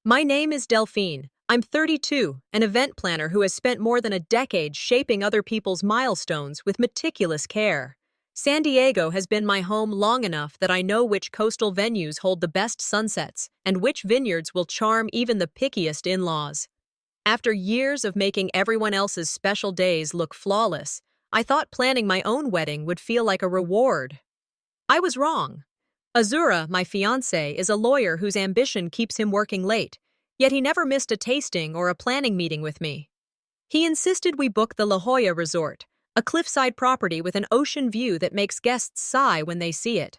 My name is Delphine. I'm 32, an event planner who has spent more than a decade shaping other people's milestones with meticulous care. San Diego has been my home long enough that I know which coastal venues hold the best sunsets and which vineyards will charm even the pickiest in-laws. After years of making everyone else's special days look flawless, I thought planning my own wedding would feel like a reward. I was wrong. Azura, my fiancé, is a lawyer whose ambition keeps him working late, yet he never missed a tasting or a planning meeting with me. He insisted we book the La Jolla Resort, a cliffside property with an ocean view that makes guests sigh when they see it.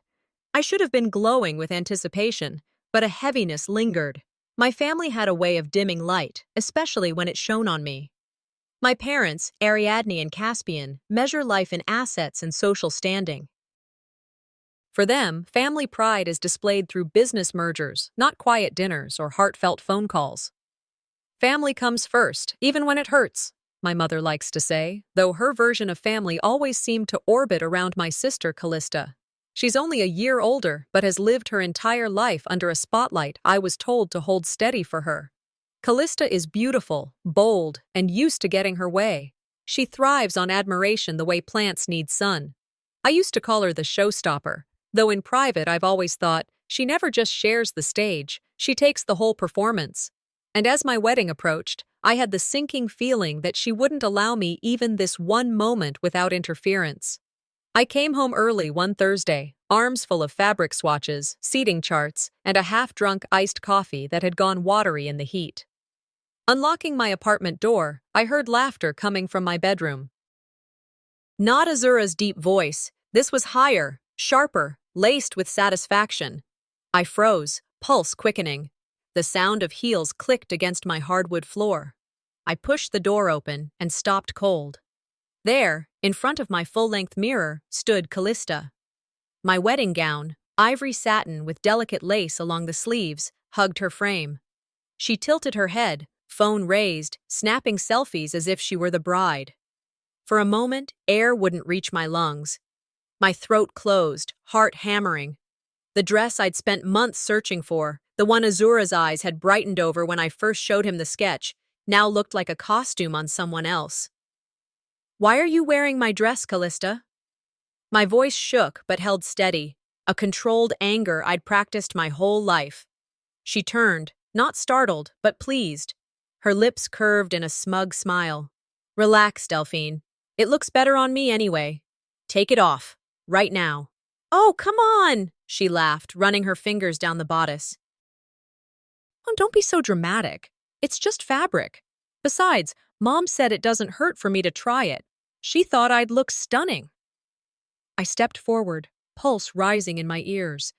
I should have been glowing with anticipation, but a heaviness lingered. My family had a way of dimming light, especially when it shone on me. My parents, Ariadne and Caspian, measure life in assets and social standing. For them, family pride is displayed through business mergers, not quiet dinners or heartfelt phone calls. Family comes first, even when it hurts, my mother likes to say, though her version of family always seemed to orbit around my sister Callista. She's only a year older, but has lived her entire life under a spotlight I was told to hold steady for her. Callista is beautiful, bold, and used to getting her way. She thrives on admiration the way plants need sun. I used to call her the showstopper. Though in private I've always thought, she never just shares the stage, she takes the whole performance. And as my wedding approached, I had the sinking feeling that she wouldn't allow me even this one moment without interference. I came home early one Thursday, arms full of fabric swatches, seating charts, and a half-drunk iced coffee that had gone watery in the heat. Unlocking my apartment door, I heard laughter coming from my bedroom. Not Azura's deep voice, this was higher, sharper, laced with satisfaction. I froze, pulse quickening. The sound of heels clicked against my hardwood floor. I pushed the door open and stopped cold. There, in front of my full-length mirror, stood Callista. My wedding gown, ivory satin with delicate lace along the sleeves, hugged her frame. She tilted her head, phone raised, snapping selfies as if she were the bride. For a moment, air wouldn't reach my lungs. My throat closed, heart hammering. The dress I'd spent months searching for, the one Azura's eyes had brightened over when I first showed him the sketch, now looked like a costume on someone else. "Why are you wearing my dress, Callista?" My voice shook but held steady, a controlled anger I'd practiced my whole life. She turned, not startled, but pleased. Her lips curved in a smug smile. "Relax, Delphine. It looks better on me anyway. Take it off. Right now." "Oh, come on," she laughed, running her fingers down the bodice. "Oh, don't be so dramatic. It's just fabric. Besides, Mom said it doesn't hurt for me to try it. She thought I'd look stunning." I stepped forward, pulse rising in my ears.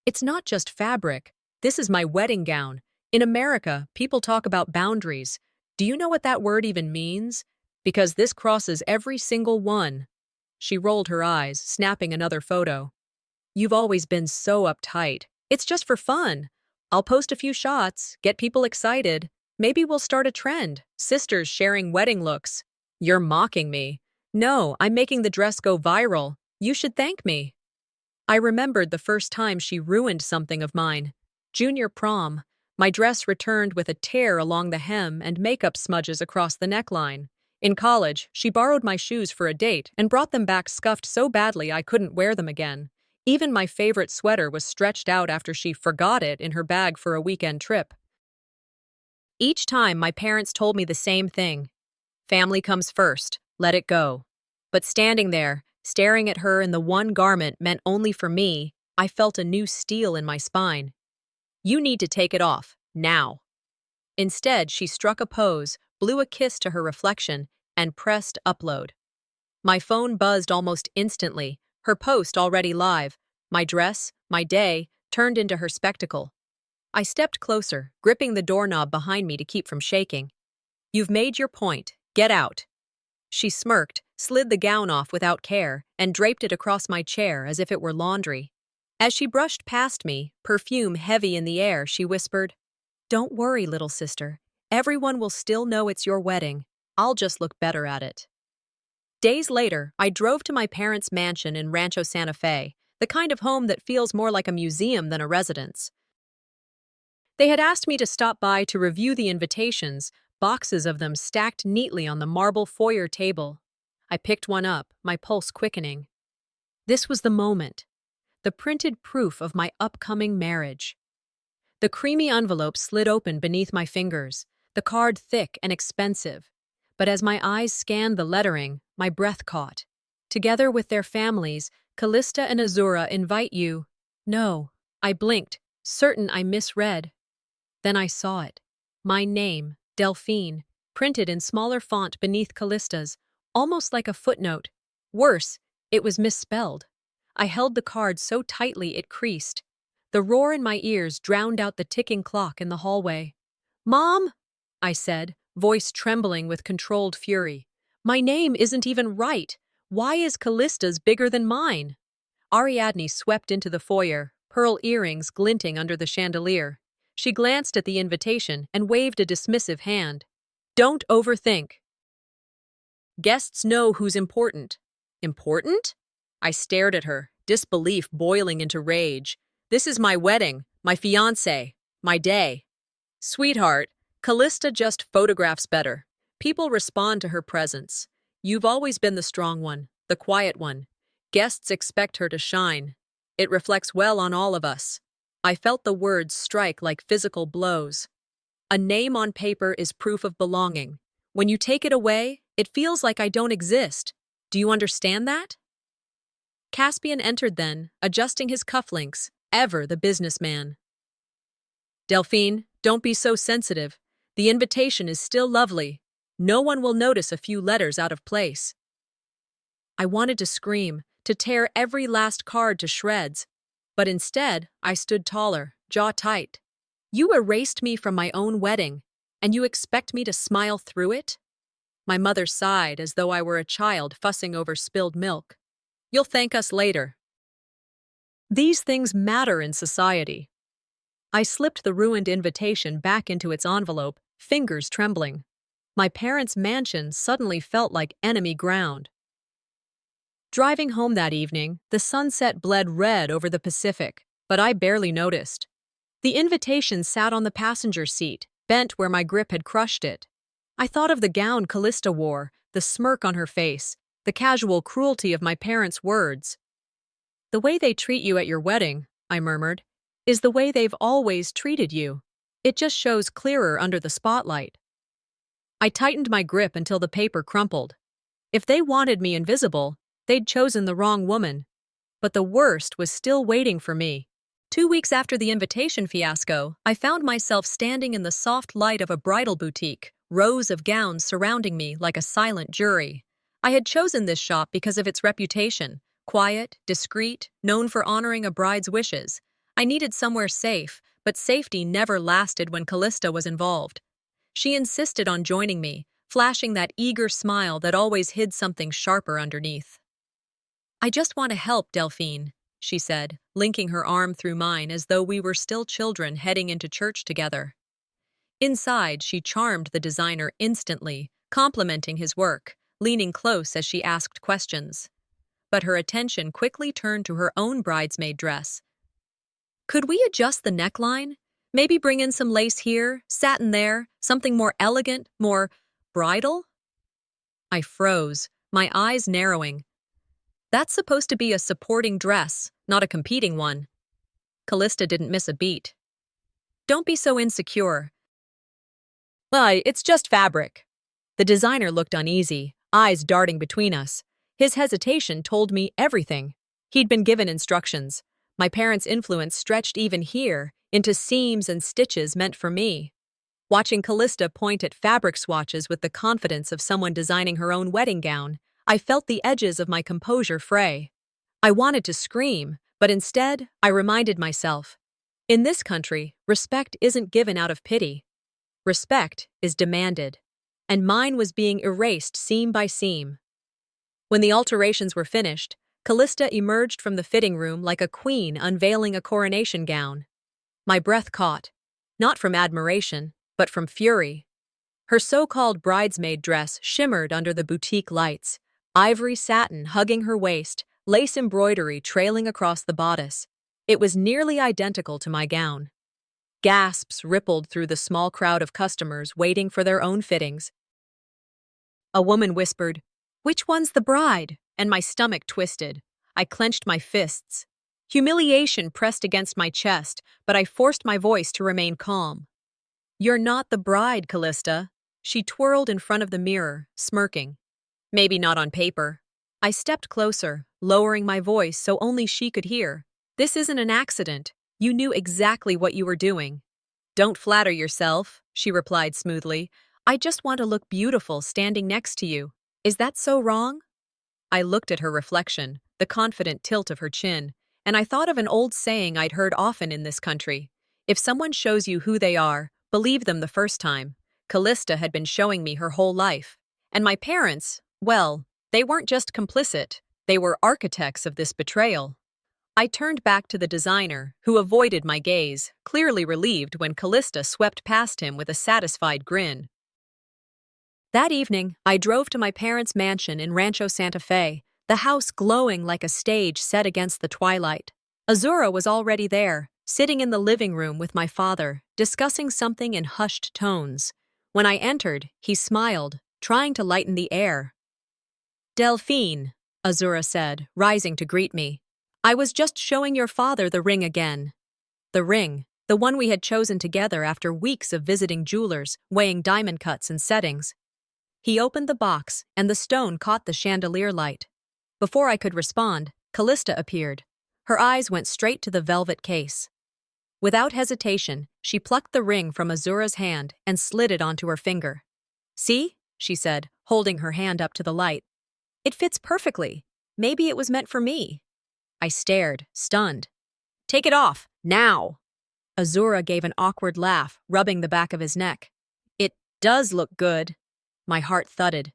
It's not just fabric. This is my wedding gown. In America, people talk about boundaries. Do you know what that word even means? Because this crosses every single one. She rolled her eyes, snapping another photo. "You've always been so uptight. It's just for fun. I'll post a few shots, get people excited. Maybe we'll start a trend, sisters sharing wedding looks." "You're mocking me." "No, I'm making the dress go viral. You should thank me." I remembered the first time she ruined something of mine. Junior prom. My dress returned with a tear along the hem and makeup smudges across the neckline. In college, she borrowed my shoes for a date and brought them back scuffed so badly I couldn't wear them again. Even my favorite sweater was stretched out after she forgot it in her bag for a weekend trip. Each time, my parents told me the same thing. Family comes first, let it go. But standing there, staring at her in the one garment meant only for me, I felt a new steel in my spine. "You need to take it off, now." Instead, she struck a pose, blew a kiss to her reflection, and pressed upload. My phone buzzed almost instantly, her post already live. My dress, my day, turned into her spectacle. I stepped closer, gripping the doorknob behind me to keep from shaking. "You've made your point. Get out." She smirked, slid the gown off without care, and draped it across my chair as if it were laundry. As she brushed past me, perfume heavy in the air, she whispered, "Don't worry, little sister. Everyone will still know it's your wedding. I'll just look better at it." Days later, I drove to my parents' mansion in Rancho Santa Fe, the kind of home that feels more like a museum than a residence. They had asked me to stop by to review the invitations, boxes of them stacked neatly on the marble foyer table. I picked one up, my pulse quickening. This was the moment, the printed proof of my upcoming marriage. The creamy envelope slid open beneath my fingers, the card thick and expensive. But as my eyes scanned the lettering, my breath caught. Together with their families, Callista and Azura invite you. No, I blinked, certain I misread. Then I saw it. My name, Delphine, printed in smaller font beneath Callista's, almost like a footnote. Worse, it was misspelled. I held the card so tightly it creased. The roar in my ears drowned out the ticking clock in the hallway. "Mom," I said, voice trembling with controlled fury. "My name isn't even right. Why is Callista's bigger than mine?" Ariadne swept into the foyer, pearl earrings glinting under the chandelier. She glanced at the invitation and waved a dismissive hand. "Don't overthink. Guests know who's important." "Important?" I stared at her, disbelief boiling into rage. "This is my wedding, my fiancé, my day." "Sweetheart, Callista just photographs better. People respond to her presence. You've always been the strong one, the quiet one. Guests expect her to shine. It reflects well on all of us." I felt the words strike like physical blows. A name on paper is proof of belonging. When you take it away, it feels like I don't exist. Do you understand that? Caspian entered then, adjusting his cufflinks, ever the businessman. "Delphine, don't be so sensitive. The invitation is still lovely. No one will notice a few letters out of place." I wanted to scream, to tear every last card to shreds. But instead, I stood taller, jaw tight. "You erased me from my own wedding, and you expect me to smile through it?" My mother sighed as though I were a child fussing over spilled milk. "You'll thank us later." These things matter in society. I slipped the ruined invitation back into its envelope, fingers trembling. My parents' mansion suddenly felt like enemy ground. Driving home that evening, the sunset bled red over the Pacific, but I barely noticed. The invitation sat on the passenger seat, bent where my grip had crushed it. I thought of the gown Callista wore, the smirk on her face, the casual cruelty of my parents' words. "The way they treat you at your wedding," I murmured, "is the way they've always treated you. It just shows clearer under the spotlight." I tightened my grip until the paper crumpled. If they wanted me invisible, they'd chosen the wrong woman. But the worst was still waiting for me. 2 weeks after the invitation fiasco, I found myself standing in the soft light of a bridal boutique, rows of gowns surrounding me like a silent jury. I had chosen this shop because of its reputation. Quiet, discreet, known for honoring a bride's wishes. I needed somewhere safe, but safety never lasted when Callista was involved. She insisted on joining me, flashing that eager smile that always hid something sharper underneath. "I just want to help, Delphine," she said, linking her arm through mine as though we were still children heading into church together. Inside, she charmed the designer instantly, complimenting his work, leaning close as she asked questions. But her attention quickly turned to her own bridesmaid dress. "Could we adjust the neckline? Maybe bring in some lace here, satin there, something more elegant, more bridal?" I froze, my eyes narrowing. "That's supposed to be a supporting dress, not a competing one." Callista didn't miss a beat. "Don't be so insecure. It's just fabric." The designer looked uneasy, eyes darting between us. His hesitation told me everything. He'd been given instructions. My parents' influence stretched even here, into seams and stitches meant for me. Watching Callista point at fabric swatches with the confidence of someone designing her own wedding gown, I felt the edges of my composure fray. I wanted to scream, but instead, I reminded myself, in this country, respect isn't given out of pity. Respect is demanded, and mine was being erased seam by seam. When the alterations were finished, Callista emerged from the fitting room like a queen unveiling a coronation gown. My breath caught, not from admiration, but from fury. Her so-called bridesmaid dress shimmered under the boutique lights, ivory satin hugging her waist, lace embroidery trailing across the bodice. It was nearly identical to my gown. Gasps rippled through the small crowd of customers waiting for their own fittings. A woman whispered, "Which one's the bride?" And my stomach twisted. I clenched my fists. Humiliation pressed against my chest, but I forced my voice to remain calm. "You're not the bride, Callista." She twirled in front of the mirror, smirking. "Maybe not on paper." I stepped closer, lowering my voice so only she could hear. "This isn't an accident. You knew exactly what you were doing." "Don't flatter yourself," she replied smoothly. "I just want to look beautiful standing next to you. Is that so wrong?" I looked at her reflection, the confident tilt of her chin, and I thought of an old saying I'd heard often in this country. If someone shows you who they are, believe them the first time. Callista had been showing me her whole life. And my parents, well, they weren't just complicit, they were architects of this betrayal. I turned back to the designer, who avoided my gaze, clearly relieved when Callista swept past him with a satisfied grin. That evening, I drove to my parents' mansion in Rancho Santa Fe, the house glowing like a stage set against the twilight. Azura was already there, sitting in the living room with my father, discussing something in hushed tones. When I entered, he smiled, trying to lighten the air. "Delphine," Azura said, rising to greet me. "I was just showing your father the ring again." The ring, the one we had chosen together after weeks of visiting jewelers, weighing diamond cuts and settings. He opened the box, and the stone caught the chandelier light. Before I could respond, Callista appeared. Her eyes went straight to the velvet case. Without hesitation, she plucked the ring from Azura's hand and slid it onto her finger. "See?" she said, holding her hand up to the light. "It fits perfectly. Maybe it was meant for me." I stared, stunned. "Take it off, now!" Azura gave an awkward laugh, rubbing the back of his neck. "It does look good." My heart thudded.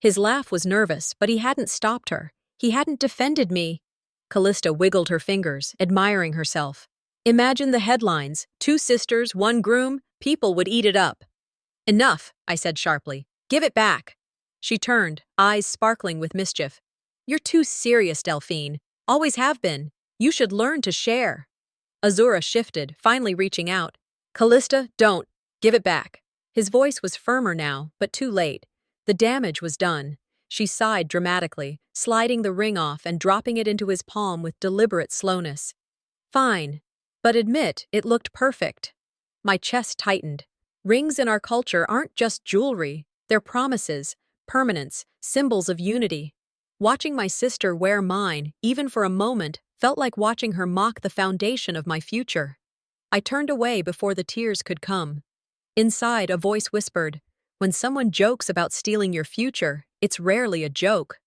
His laugh was nervous, but he hadn't stopped her. He hadn't defended me. Callista wiggled her fingers, admiring herself. Imagine the headlines. 2 sisters, 1 groom. People would eat it up. "Enough," I said sharply. "Give it back." She turned, eyes sparkling with mischief. "You're too serious, Delphine. Always have been. You should learn to share." Azura shifted, finally reaching out. "Callista, don't. Give it back." His voice was firmer now, but too late. The damage was done. She sighed dramatically, sliding the ring off and dropping it into his palm with deliberate slowness. "Fine. But admit it looked perfect." My chest tightened. Rings in our culture aren't just jewelry. They're promises, permanence, symbols of unity. Watching my sister wear mine, even for a moment, felt like watching her mock the foundation of my future. I turned away before the tears could come. Inside, a voice whispered, "When someone jokes about stealing your future, it's rarely a joke."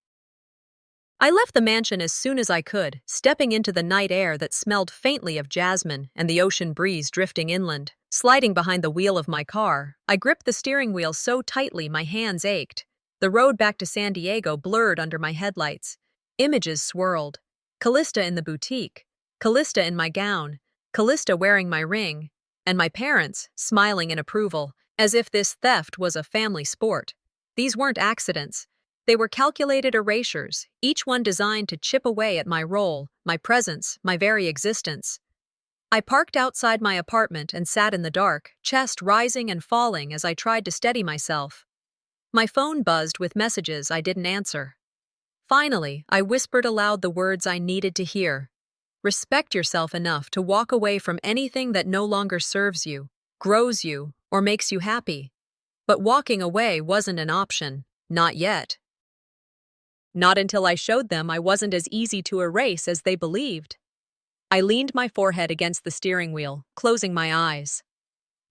I left the mansion as soon as I could, stepping into the night air that smelled faintly of jasmine and the ocean breeze drifting inland. Sliding behind the wheel of my car, I gripped the steering wheel so tightly my hands ached. The road back to San Diego blurred under my headlights. Images swirled. Callista in the boutique, Callista in my gown, Callista wearing my ring, and my parents smiling in approval, as if this theft was a family sport. These weren't accidents. They were calculated erasures, each one designed to chip away at my role, my presence, my very existence. I parked outside my apartment and sat in the dark, chest rising and falling as I tried to steady myself. My phone buzzed with messages I didn't answer. Finally, I whispered aloud the words I needed to hear. Respect yourself enough to walk away from anything that no longer serves you, grows you, or makes you happy. But walking away wasn't an option. Not yet. Not until I showed them I wasn't as easy to erase as they believed. I leaned my forehead against the steering wheel, closing my eyes.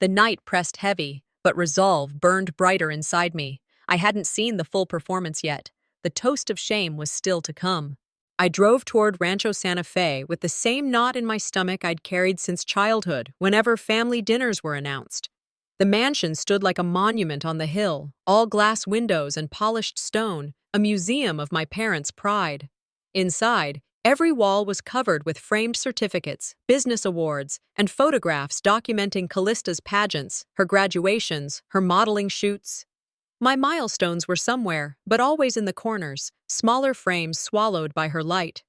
The night pressed heavy, but resolve burned brighter inside me. I hadn't seen the full performance yet. The toast of shame was still to come. I drove toward Rancho Santa Fe with the same knot in my stomach I'd carried since childhood, whenever family dinners were announced. The mansion stood like a monument on the hill, all glass windows and polished stone, a museum of my parents' pride. Inside, every wall was covered with framed certificates, business awards, and photographs documenting Callista's pageants, her graduations, her modeling shoots. My milestones were somewhere, but always in the corners, smaller frames swallowed by her light.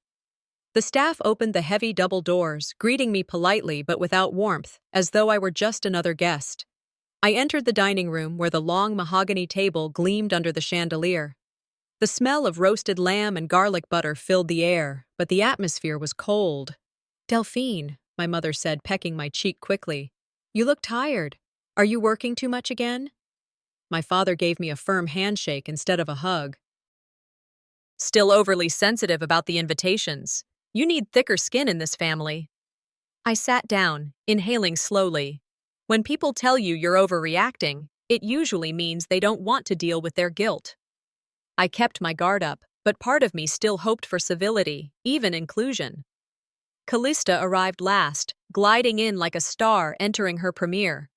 The staff opened the heavy double doors, greeting me politely but without warmth, as though I were just another guest. I entered the dining room where the long mahogany table gleamed under the chandelier. The smell of roasted lamb and garlic butter filled the air, but the atmosphere was cold. "Delphine," my mother said, pecking my cheek quickly. "You look tired. Are you working too much again?" My father gave me a firm handshake instead of a hug. "Still overly sensitive about the invitations. You need thicker skin in this family." I sat down, inhaling slowly. When people tell you you're overreacting, it usually means they don't want to deal with their guilt. I kept my guard up, but part of me still hoped for civility, even inclusion. Callista arrived last, gliding in like a star entering her premiere.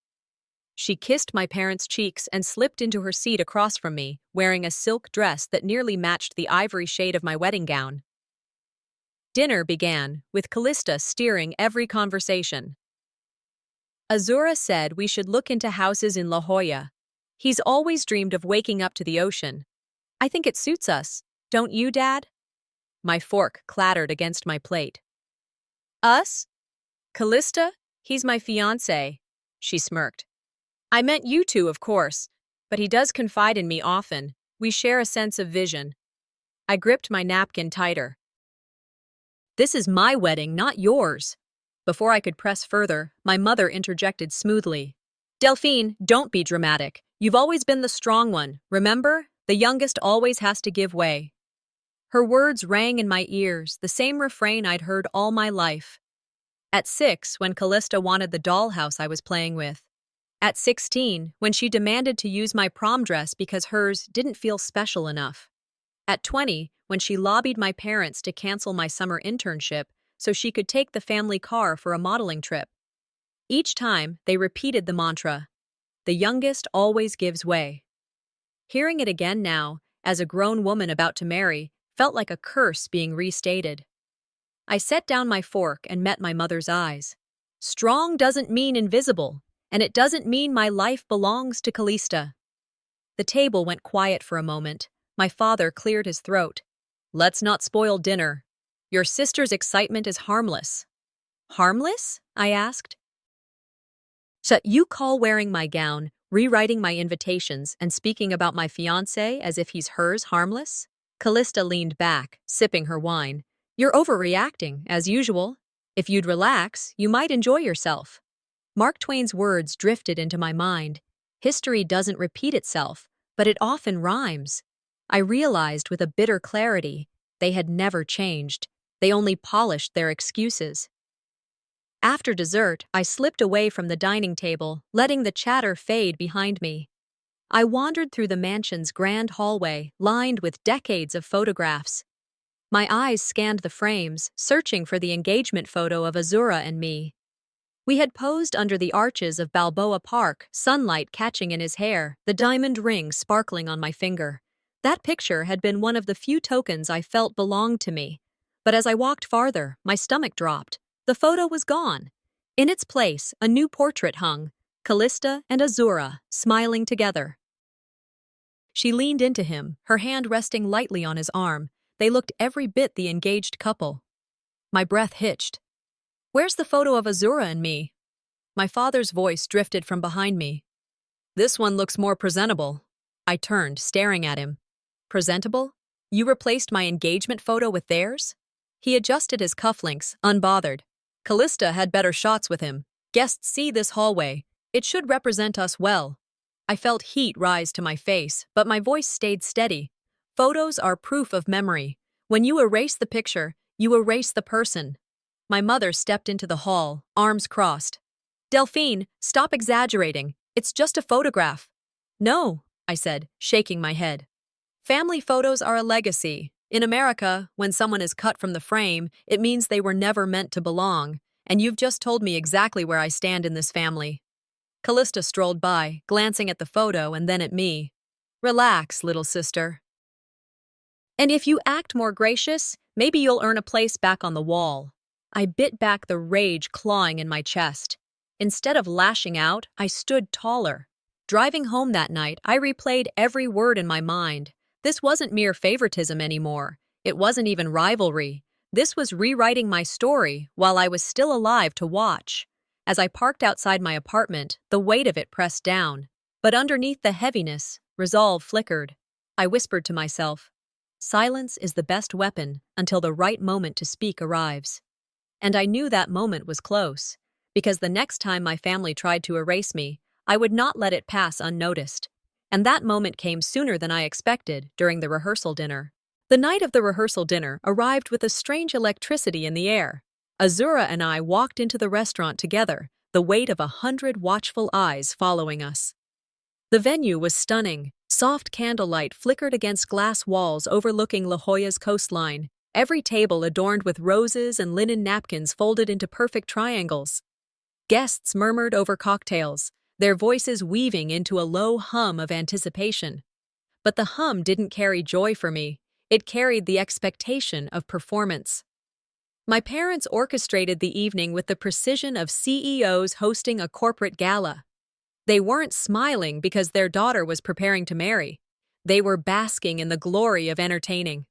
She kissed my parents' cheeks and slipped into her seat across from me, wearing a silk dress that nearly matched the ivory shade of my wedding gown. Dinner began, with Callista steering every conversation. "Azura said we should look into houses in La Jolla. He's always dreamed of waking up to the ocean. I think it suits us, don't you, Dad?" My fork clattered against my plate. "Us? Callista? He's my fiancé," she smirked. "I meant you two, of course, but he does confide in me often. We share a sense of vision." I gripped my napkin tighter. "This is my wedding, not yours." Before I could press further, my mother interjected smoothly. "Delphine, don't be dramatic. You've always been the strong one, remember? The youngest always has to give way." Her words rang in my ears, the same refrain I'd heard all my life. At 6, when Callista wanted the dollhouse I was playing with. At 16, when she demanded to use my prom dress because hers didn't feel special enough. At 20, when she lobbied my parents to cancel my summer internship so she could take the family car for a modeling trip. Each time, they repeated the mantra, "The youngest always gives way." Hearing it again now, as a grown woman about to marry, felt like a curse being restated. I set down my fork and met my mother's eyes. Strong doesn't mean invisible, and it doesn't mean my life belongs to Callista. The table went quiet for a moment. My father cleared his throat. "Let's not spoil dinner. Your sister's excitement is harmless." "Harmless?" I asked. "So you call wearing my gown, rewriting my invitations, and speaking about my fiancé as if he's hers harmless?" Callista leaned back, sipping her wine. "You're overreacting, as usual. If you'd relax, you might enjoy yourself." Mark Twain's words drifted into my mind. History doesn't repeat itself, but it often rhymes. I realized with a bitter clarity they had never changed. They only polished their excuses. After dessert, I slipped away from the dining table, letting the chatter fade behind me. I wandered through the mansion's grand hallway, lined with decades of photographs. My eyes scanned the frames, searching for the engagement photo of Azura and me. We had posed under the arches of Balboa Park, sunlight catching in his hair, the diamond ring sparkling on my finger. That picture had been one of the few tokens I felt belonged to me. But as I walked farther, my stomach dropped. The photo was gone. In its place, a new portrait hung, Callista and Azura, smiling together. She leaned into him, her hand resting lightly on his arm. They looked every bit the engaged couple. My breath hitched. "Where's the photo of Azura and me?" My father's voice drifted from behind me. "This one looks more presentable." I turned, staring at him. "Presentable? You replaced my engagement photo with theirs?" He adjusted his cufflinks, unbothered. "Callista had better shots with him. Guests see this hallway. It should represent us well." I felt heat rise to my face, but my voice stayed steady. Photos are proof of memory. When you erase the picture, you erase the person. My mother stepped into the hall, arms crossed. "Delphine, stop exaggerating. It's just a photograph." "No," I said, shaking my head. "Family photos are a legacy. In America, when someone is cut from the frame, it means they were never meant to belong, and you've just told me exactly where I stand in this family." Callista strolled by, glancing at the photo and then at me. "Relax, little sister. And if you act more gracious, maybe you'll earn a place back on the wall." I bit back the rage clawing in my chest. Instead of lashing out, I stood taller. Driving home that night, I replayed every word in my mind. This wasn't mere favoritism anymore. It wasn't even rivalry. This was rewriting my story while I was still alive to watch. As I parked outside my apartment, the weight of it pressed down. But underneath the heaviness, resolve flickered. I whispered to myself, "Silence is the best weapon until the right moment to speak arrives." And I knew that moment was close, because the next time my family tried to erase me, I would not let it pass unnoticed. And that moment came sooner than I expected during the rehearsal dinner. The night of the rehearsal dinner arrived with a strange electricity in the air. Azura and I walked into the restaurant together, the weight of 100 watchful eyes following us. The venue was stunning. Soft candlelight flickered against glass walls overlooking La Jolla's coastline, every table adorned with roses and linen napkins folded into perfect triangles. Guests murmured over cocktails, their voices weaving into a low hum of anticipation. But the hum didn't carry joy for me. It carried the expectation of performance. My parents orchestrated the evening with the precision of CEOs hosting a corporate gala. They weren't smiling because their daughter was preparing to marry. They were basking in the glory of entertaining.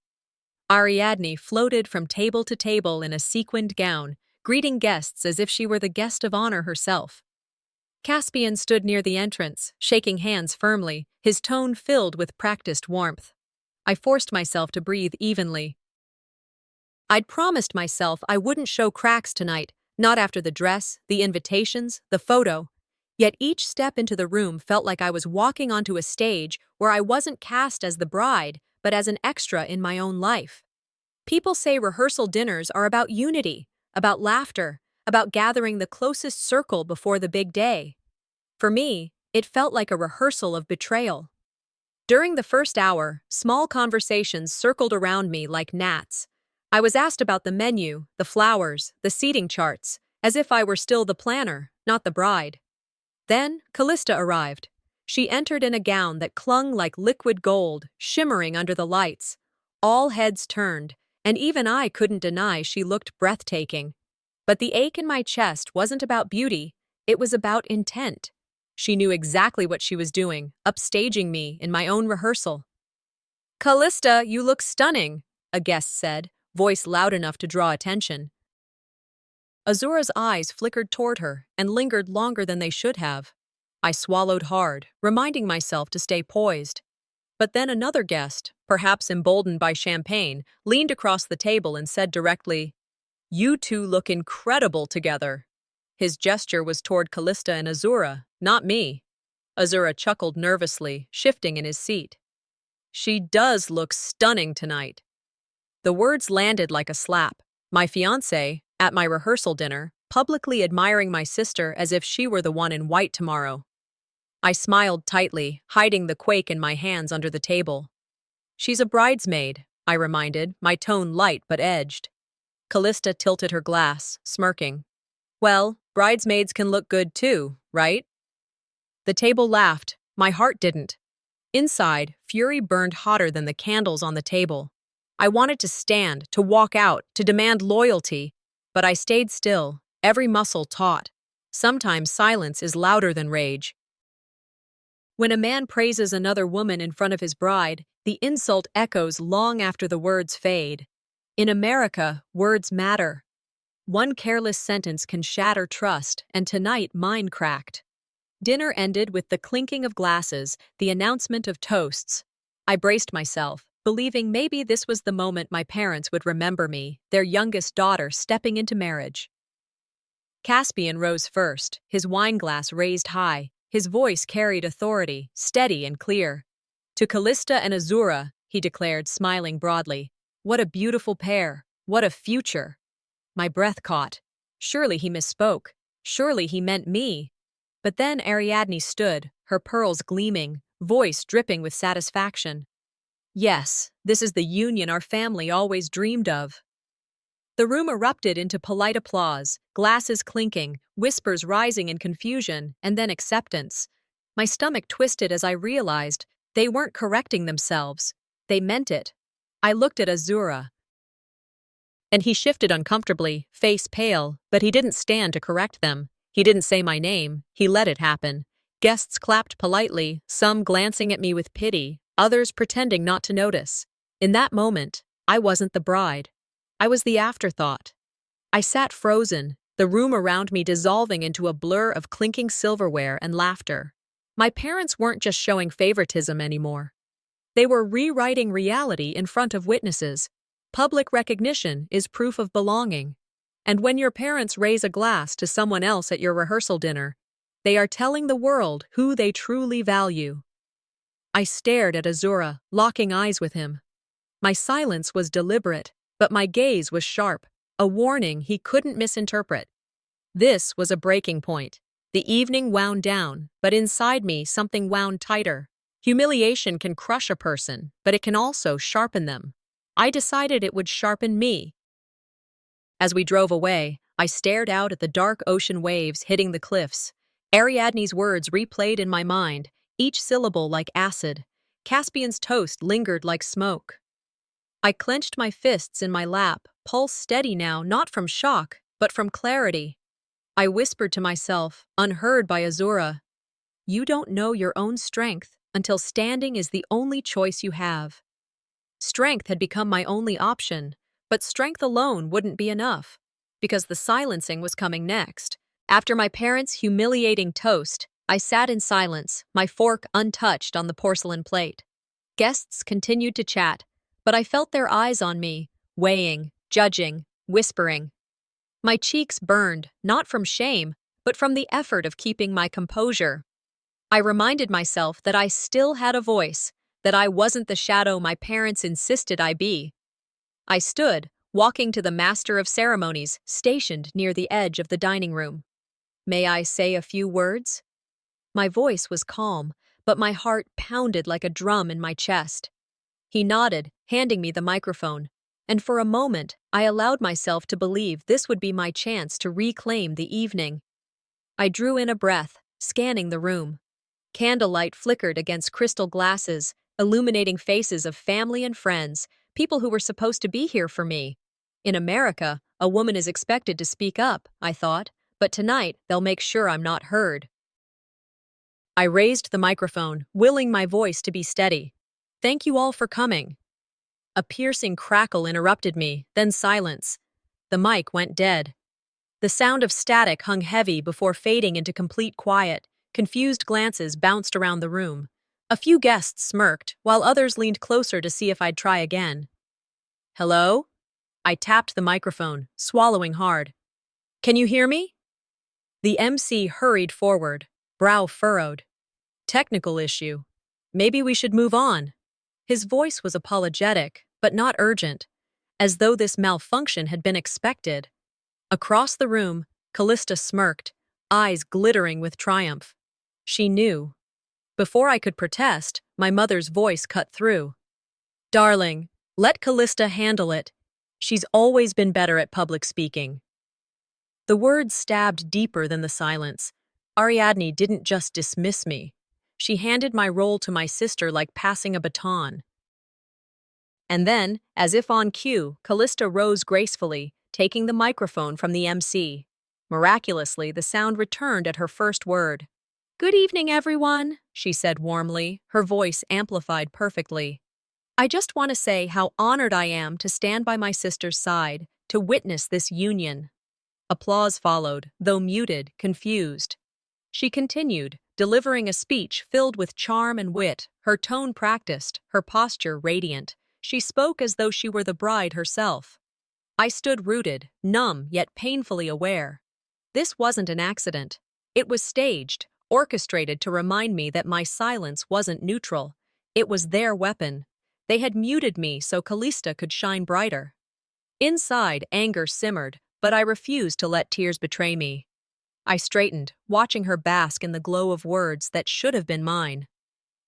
Ariadne floated from table to table in a sequined gown, greeting guests as if she were the guest of honor herself. Caspian stood near the entrance, shaking hands firmly, his tone filled with practiced warmth. I forced myself to breathe evenly. I'd promised myself I wouldn't show cracks tonight, not after the dress, the invitations, the photo. Yet each step into the room felt like I was walking onto a stage where I wasn't cast as the bride, but as an extra in my own life. People say rehearsal dinners are about unity, about laughter, about gathering the closest circle before the big day. For me, it felt like a rehearsal of betrayal. During the first hour, small conversations circled around me like gnats. I was asked about the menu, the flowers, the seating charts, as if I were still the planner, not the bride. Then, Callista arrived. She entered in a gown that clung like liquid gold, shimmering under the lights. All heads turned, and even I couldn't deny she looked breathtaking. But the ache in my chest wasn't about beauty, it was about intent. She knew exactly what she was doing, upstaging me in my own rehearsal. "Callista, you look stunning," a guest said, voice loud enough to draw attention. Azura's eyes flickered toward her and lingered longer than they should have. I swallowed hard, reminding myself to stay poised. But then another guest, perhaps emboldened by champagne, leaned across the table and said directly, "You two look incredible together." His gesture was toward Callista and Azura, not me. Azura chuckled nervously, shifting in his seat. "She does look stunning tonight." The words landed like a slap. My fiancé, at my rehearsal dinner, publicly admiring my sister as if she were the one in white tomorrow. I smiled tightly, hiding the quake in my hands under the table. "She's a bridesmaid," I reminded, my tone light but edged. Callista tilted her glass, smirking. "Well, bridesmaids can look good too, right?" The table laughed. My heart didn't. Inside, fury burned hotter than the candles on the table. I wanted to stand, to walk out, to demand loyalty, but I stayed still, every muscle taut. Sometimes silence is louder than rage. When a man praises another woman in front of his bride, the insult echoes long after the words fade. In America, words matter. One careless sentence can shatter trust, and tonight mine cracked. Dinner ended with the clinking of glasses, the announcement of toasts. I braced myself, believing maybe this was the moment my parents would remember me, their youngest daughter stepping into marriage. Caspian rose first, his wineglass raised high. His voice carried authority, steady and clear. "To Callista and Azura," he declared, smiling broadly. "What a beautiful pair! What a future!" My breath caught. Surely he misspoke. Surely he meant me. But then Ariadne stood, her pearls gleaming, voice dripping with satisfaction. "Yes, this is the union our family always dreamed of." The room erupted into polite applause, glasses clinking, whispers rising in confusion, and then acceptance. My stomach twisted as I realized they weren't correcting themselves. They meant it. I looked at Azura, and he shifted uncomfortably, face pale, but he didn't stand to correct them. He didn't say my name. He let it happen. Guests clapped politely, some glancing at me with pity, others pretending not to notice. In that moment, I wasn't the bride. I was the afterthought. I sat frozen, the room around me dissolving into a blur of clinking silverware and laughter. My parents weren't just showing favoritism anymore. They were rewriting reality in front of witnesses. Public recognition is proof of belonging. And when your parents raise a glass to someone else at your rehearsal dinner, they are telling the world who they truly value. I stared at Azura, locking eyes with him. My silence was deliberate, but my gaze was sharp, a warning he couldn't misinterpret. This was a breaking point. The evening wound down, but inside me something wound tighter. Humiliation can crush a person, but it can also sharpen them. I decided it would sharpen me. As we drove away, I stared out at the dark ocean waves hitting the cliffs. Ariadne's words replayed in my mind, each syllable like acid. Caspian's toast lingered like smoke. I clenched my fists in my lap, pulse steady now, not from shock, but from clarity. I whispered to myself, unheard by Azura, "You don't know your own strength until standing is the only choice you have." Strength had become my only option, but strength alone wouldn't be enough, because the silencing was coming next. After my parents' humiliating toast, I sat in silence, my fork untouched on the porcelain plate. Guests continued to chat, but I felt their eyes on me, weighing, judging, whispering. My cheeks burned, not from shame, but from the effort of keeping my composure. I reminded myself that I still had a voice, that I wasn't the shadow my parents insisted I be. I stood, walking to the master of ceremonies, stationed near the edge of the dining room. "May I say a few words?" My voice was calm, but my heart pounded like a drum in my chest. He nodded, handing me the microphone, and for a moment I allowed myself to believe this would be my chance to reclaim the evening. I drew in a breath, scanning the room. Candlelight flickered against crystal glasses, illuminating faces of family and friends, people who were supposed to be here for me. In America, a woman is expected to speak up, I thought, but tonight they'll make sure I'm not heard. I raised the microphone, willing my voice to be steady. "Thank you all for coming." A piercing crackle interrupted me, then silence. The mic went dead. The sound of static hung heavy before fading into complete quiet. Confused glances bounced around the room. A few guests smirked, while others leaned closer to see if I'd try again. "Hello?" I tapped the microphone, swallowing hard. "Can you hear me?" The MC hurried forward, brow furrowed. "Technical issue. Maybe we should move on." His voice was apologetic, but not urgent, as though this malfunction had been expected. Across the room, Callista smirked, eyes glittering with triumph. She knew. Before I could protest, my mother's voice cut through. "Darling, let Callista handle it. She's always been better at public speaking." The words stabbed deeper than the silence. Ariadne didn't just dismiss me. She handed my role to my sister like passing a baton. And then, as if on cue, Callista rose gracefully, taking the microphone from the MC. Miraculously, the sound returned at her first word. "Good evening, everyone," she said warmly, her voice amplified perfectly. "I just want to say how honored I am to stand by my sister's side, to witness this union." Applause followed, though muted, confused. She continued, delivering a speech filled with charm and wit, her tone practiced, her posture radiant. She spoke as though she were the bride herself. I stood rooted, numb yet painfully aware. This wasn't an accident. It was staged, orchestrated to remind me that my silence wasn't neutral. It was their weapon. They had muted me so Callista could shine brighter. Inside, anger simmered, but I refused to let tears betray me. I straightened, watching her bask in the glow of words that should have been mine.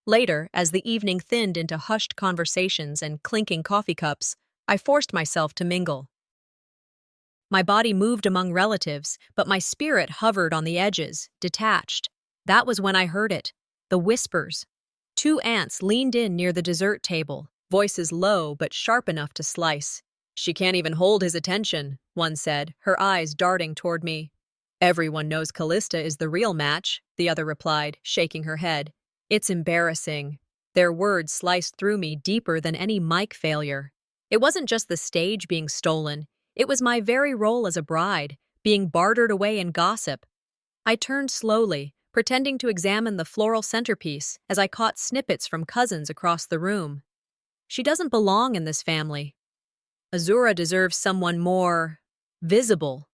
Later, as the evening thinned into hushed conversations and clinking coffee cups, I forced myself to mingle. My body moved among relatives, but my spirit hovered on the edges, detached. That was when I heard it, the whispers. Two aunts leaned in near the dessert table, voices low but sharp enough to slice. "She can't even hold his attention," one said, her eyes darting toward me. "Everyone knows Callista is the real match," the other replied, shaking her head. "It's embarrassing." Their words sliced through me deeper than any mic failure. It wasn't just the stage being stolen, it was my very role as a bride, being bartered away in gossip. I turned slowly, pretending to examine the floral centerpiece as I caught snippets from cousins across the room. She doesn't belong in this family. Azura deserves someone more visible.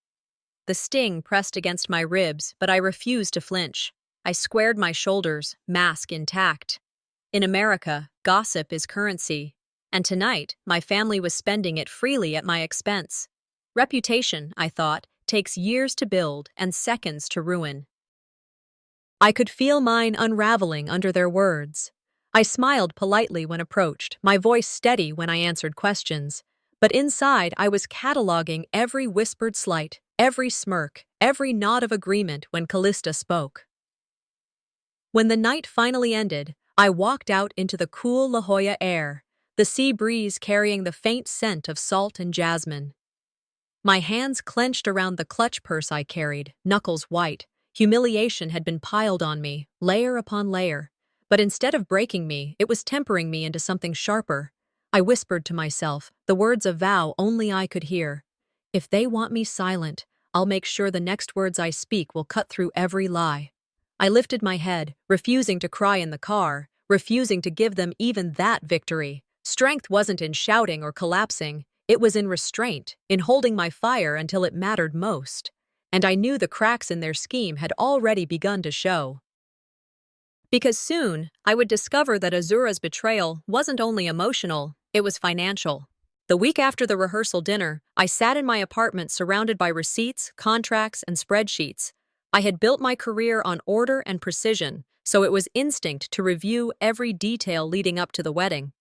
The sting pressed against my ribs, but I refused to flinch. I squared my shoulders, mask intact. In America, gossip is currency, and tonight my family was spending it freely at my expense. Reputation, I thought, takes years to build and seconds to ruin. I could feel mine unraveling under their words. I smiled politely when approached, my voice steady when I answered questions. But inside, I was cataloging every whispered slight, every smirk, every nod of agreement when Callista spoke. When the night finally ended, I walked out into the cool La Jolla air, the sea breeze carrying the faint scent of salt and jasmine. My hands clenched around the clutch purse I carried, knuckles white. Humiliation had been piled on me, layer upon layer. But instead of breaking me, it was tempering me into something sharper. I whispered to myself, the words of vow only I could hear. If they want me silent, I'll make sure the next words I speak will cut through every lie. I lifted my head, refusing to cry in the car, refusing to give them even that victory. Strength wasn't in shouting or collapsing. It was in restraint, in holding my fire until it mattered most. And I knew the cracks in their scheme had already begun to show. Because soon, I would discover that Azura's betrayal wasn't only emotional, it was financial. The week after the rehearsal dinner, I sat in my apartment surrounded by receipts, contracts, and spreadsheets. I had built my career on order and precision, so it was instinct to review every detail leading up to the wedding.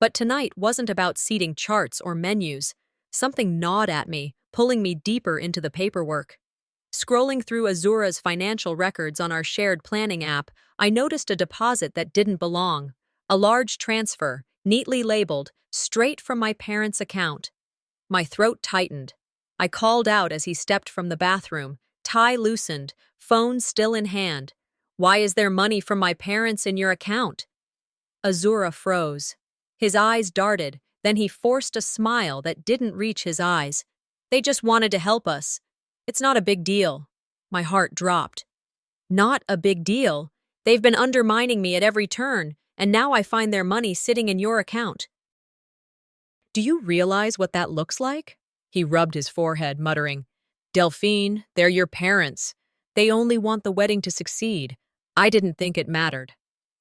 But tonight wasn't about seating charts or menus. Something gnawed at me, pulling me deeper into the paperwork. Scrolling through Azura's financial records on our shared planning app, I noticed a deposit that didn't belong. A large transfer, neatly labeled, straight from my parents' account. My throat tightened. I called out as he stepped from the bathroom, tie loosened, phone still in hand. "Why is there money from my parents in your account?" Azura froze. His eyes darted, then he forced a smile that didn't reach his eyes. "They just wanted to help us. It's not a big deal." My heart dropped. Not a big deal? They've been undermining me at every turn, and now I find their money sitting in your account. "Do you realize what that looks like?" He rubbed his forehead, muttering, "Delphine, they're your parents. They only want the wedding to succeed. I didn't think it mattered."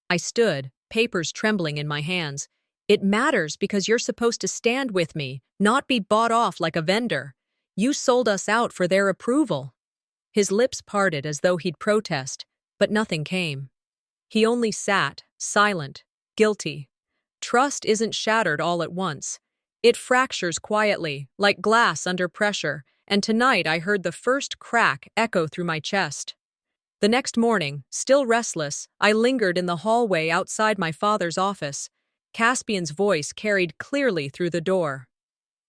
I stood, papers trembling in my hands. "It matters because you're supposed to stand with me, not be bought off like a vendor. You sold us out for their approval." His lips parted as though he'd protest, but nothing came. He only sat, silent, guilty. Trust isn't shattered all at once. It fractures quietly, like glass under pressure, and tonight I heard the first crack echo through my chest. The next morning, still restless, I lingered in the hallway outside my father's office. Caspian's voice carried clearly through the door.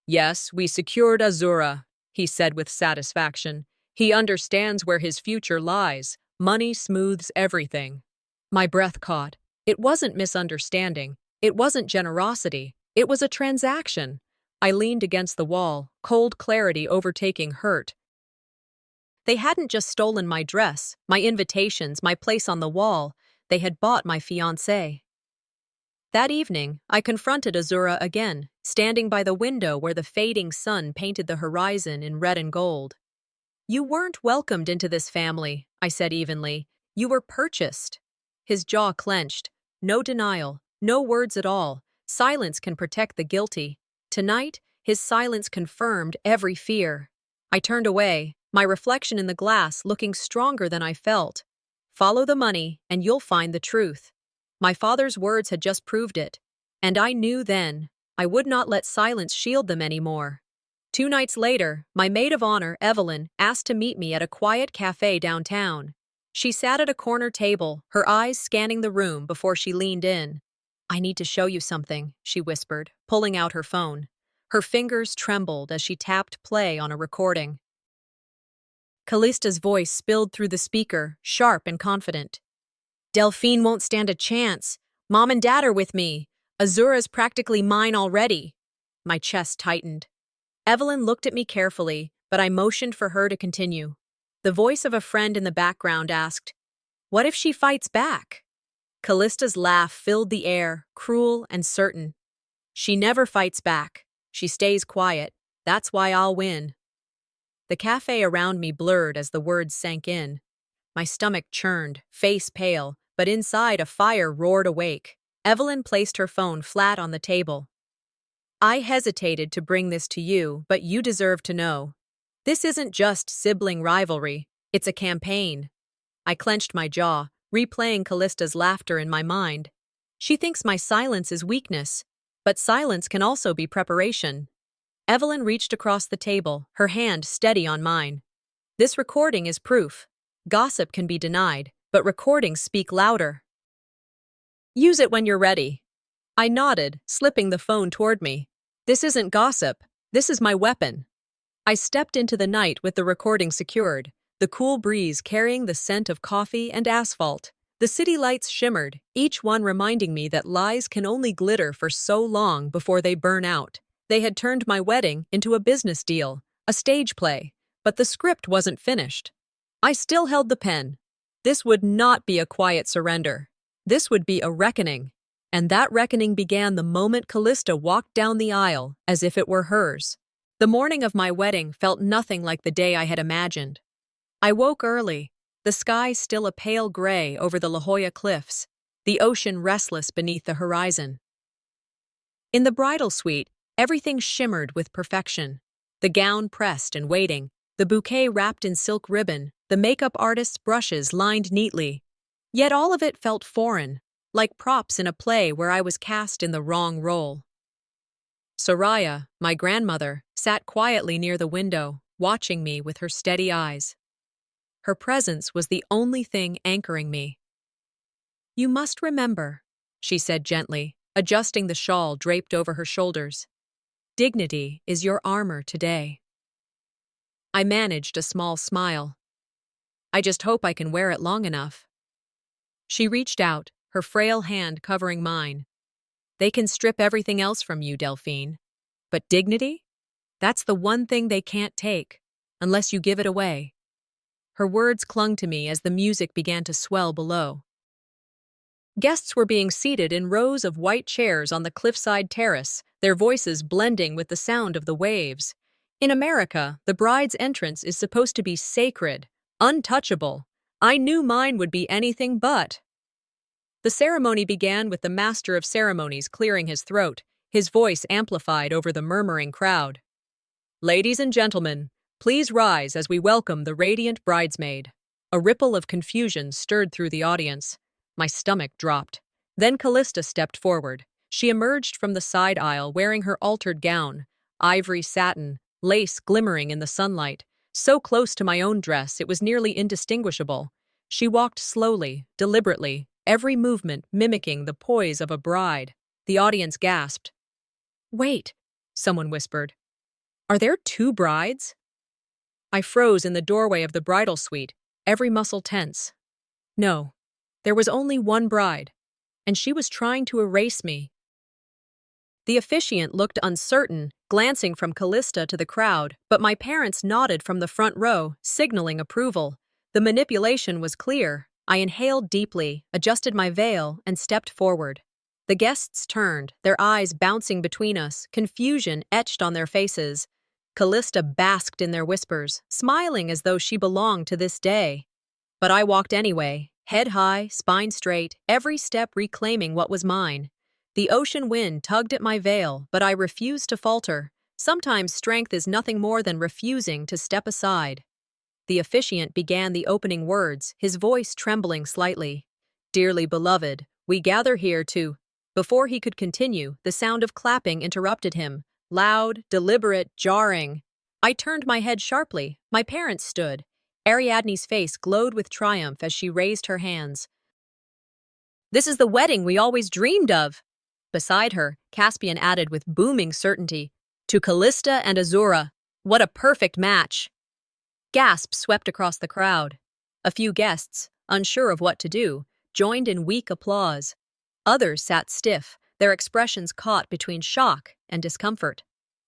"Yes, we secured Azura," he said with satisfaction. "He understands where his future lies. Money smooths everything." My breath caught. It wasn't misunderstanding. It wasn't generosity. It was a transaction. I leaned against the wall, cold clarity overtaking hurt. They hadn't just stolen my dress, my invitations, my place on the wall. They had bought my fiancé. That evening, I confronted Azura again, standing by the window where the fading sun painted the horizon in red and gold. "You weren't welcomed into this family," I said evenly. "You were purchased." His jaw clenched. No denial, no words at all. Silence can protect the guilty. Tonight, his silence confirmed every fear. I turned away, my reflection in the glass looking stronger than I felt. "Follow the money, and you'll find the truth." My father's words had just proved it. And I knew then, I would not let silence shield them anymore. 2 nights later, my maid of honor, Evelyn, asked to meet me at a quiet cafe downtown. She sat at a corner table, her eyes scanning the room before she leaned in. "I need to show you something," she whispered, pulling out her phone. Her fingers trembled as she tapped play on a recording. Callista's voice spilled through the speaker, sharp and confident. "Delphine won't stand a chance. Mom and Dad are with me. Azura's practically mine already." My chest tightened. Evelyn looked at me carefully, but I motioned for her to continue. The voice of a friend in the background asked, "What if she fights back?" Callista's laugh filled the air, cruel and certain. "She never fights back. She stays quiet. That's why I'll win." The cafe around me blurred as the words sank in. My stomach churned, face pale, but inside a fire roared awake. Evelyn placed her phone flat on the table. "I hesitated to bring this to you, but you deserve to know. This isn't just sibling rivalry, it's a campaign." I clenched my jaw, replaying Callista's laughter in my mind. She thinks my silence is weakness, but silence can also be preparation. Evelyn reached across the table, her hand steady on mine. "This recording is proof. Gossip can be denied, but recordings speak louder. Use it when you're ready." I nodded, slipping the phone toward me. "This isn't gossip. This is my weapon." I stepped into the night with the recording secured, the cool breeze carrying the scent of coffee and asphalt. The city lights shimmered, each one reminding me that lies can only glitter for so long before they burn out. They had turned my wedding into a business deal, a stage play, but the script wasn't finished. I still held the pen. This would not be a quiet surrender. This would be a reckoning. And that reckoning began the moment Callista walked down the aisle as if it were hers. The morning of my wedding felt nothing like the day I had imagined. I woke early, the sky still a pale gray over the La Jolla cliffs, the ocean restless beneath the horizon. In the bridal suite, everything shimmered with perfection. The gown pressed and waiting, the bouquet wrapped in silk ribbon, the makeup artist's brushes lined neatly. Yet all of it felt foreign, like props in a play where I was cast in the wrong role. Soraya, my grandmother, sat quietly near the window, watching me with her steady eyes. Her presence was the only thing anchoring me. "You must remember," she said gently, adjusting the shawl draped over her shoulders. "Dignity is your armor today." I managed a small smile. "I just hope I can wear it long enough." She reached out, her frail hand covering mine. "They can strip everything else from you, Delphine. But dignity? That's the one thing they can't take, unless you give it away." Her words clung to me as the music began to swell below. Guests were being seated in rows of white chairs on the cliffside terrace, their voices blending with the sound of the waves. In America, the bride's entrance is supposed to be sacred, untouchable. I knew mine would be anything but. The ceremony began with the master of ceremonies clearing his throat, his voice amplified over the murmuring crowd. "Ladies and gentlemen, please rise as we welcome the radiant bridesmaid." A ripple of confusion stirred through the audience. My stomach dropped. Then Callista stepped forward. She emerged from the side aisle wearing her altered gown, ivory satin, lace glimmering in the sunlight, so close to my own dress it was nearly indistinguishable. She walked slowly, deliberately, every movement mimicking the poise of a bride. The audience gasped. "Wait," someone whispered. "Are there two brides?" I froze in the doorway of the bridal suite, every muscle tense. No, there was only one bride, and she was trying to erase me. The officiant looked uncertain, glancing from Callista to the crowd, but my parents nodded from the front row, signaling approval. The manipulation was clear. I inhaled deeply, adjusted my veil, and stepped forward. The guests turned, their eyes bouncing between us, confusion etched on their faces. Callista basked in their whispers, smiling as though she belonged to this day. But I walked anyway, head high, spine straight, every step reclaiming what was mine. The ocean wind tugged at my veil, but I refused to falter. Sometimes strength is nothing more than refusing to step aside. The officiant began the opening words, his voice trembling slightly. "Dearly beloved, we gather here to—" Before he could continue, the sound of clapping interrupted him. Loud, deliberate, jarring. I turned my head sharply. My parents stood. Ariadne's face glowed with triumph as she raised her hands. "This is the wedding we always dreamed of." Beside her, Caspian added with booming certainty, "To Callista and Azura. What a perfect match." Gasps swept across the crowd. A few guests, unsure of what to do, joined in weak applause. Others sat stiff, their expressions caught between shock and discomfort.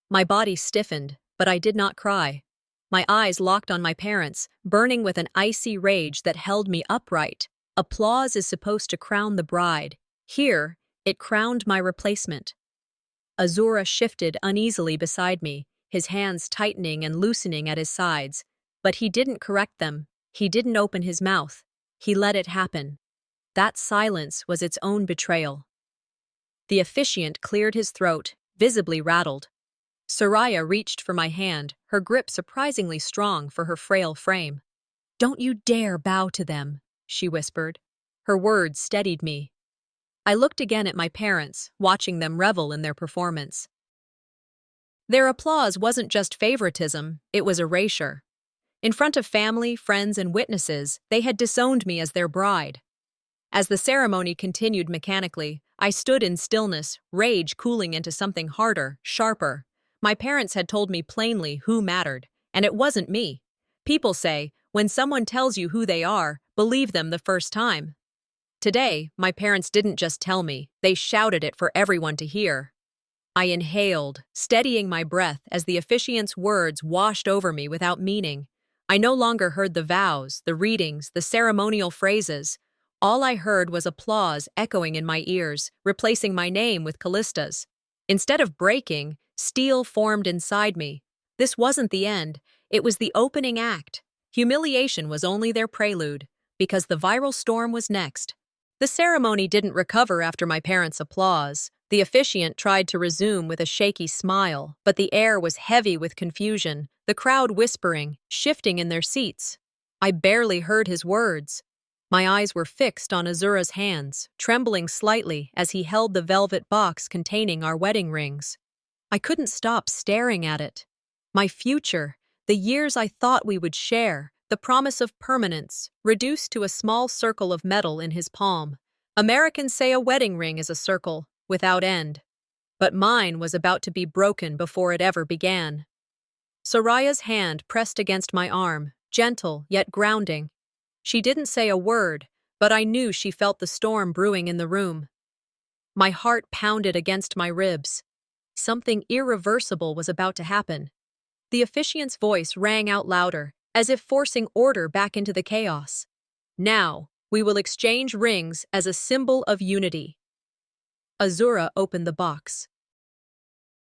My body stiffened, but I did not cry. My eyes locked on my parents, burning with an icy rage that held me upright. Applause is supposed to crown the bride. Here, it crowned my replacement. Azura shifted uneasily beside me, his hands tightening and loosening at his sides. But he didn't correct them. He didn't open his mouth. He let it happen. That silence was its own betrayal. The officiant cleared his throat, visibly rattled. Soraya reached for my hand, her grip surprisingly strong for her frail frame. "Don't you dare bow to them," she whispered. Her words steadied me. I looked again at my parents, watching them revel in their performance. Their applause wasn't just favoritism, it was erasure. In front of family, friends, and witnesses, they had disowned me as their bride. As the ceremony continued mechanically, I stood in stillness, rage cooling into something harder, sharper. My parents had told me plainly who mattered, and it wasn't me. People say, when someone tells you who they are, believe them the first time. Today, my parents didn't just tell me, they shouted it for everyone to hear. I inhaled, steadying my breath as the officiant's words washed over me without meaning. I no longer heard the vows, the readings, the ceremonial phrases. All I heard was applause echoing in my ears, replacing my name with Callista's. Instead of breaking, steel formed inside me. This wasn't the end, it was the opening act. Humiliation was only their prelude, because the viral storm was next. The ceremony didn't recover after my parents' applause. The officiant tried to resume with a shaky smile, but the air was heavy with confusion, the crowd whispering, shifting in their seats. I barely heard his words. My eyes were fixed on Azura's hands, trembling slightly as he held the velvet box containing our wedding rings. I couldn't stop staring at it. My future, the years I thought we would share, the promise of permanence, reduced to a small circle of metal in his palm. Americans say a wedding ring is a circle, without end. But mine was about to be broken before it ever began. Soraya's hand pressed against my arm, gentle yet grounding. She didn't say a word, but I knew she felt the storm brewing in the room. My heart pounded against my ribs. Something irreversible was about to happen. The officiant's voice rang out louder, as if forcing order back into the chaos. "Now, we will exchange rings as a symbol of unity." Azura opened the box.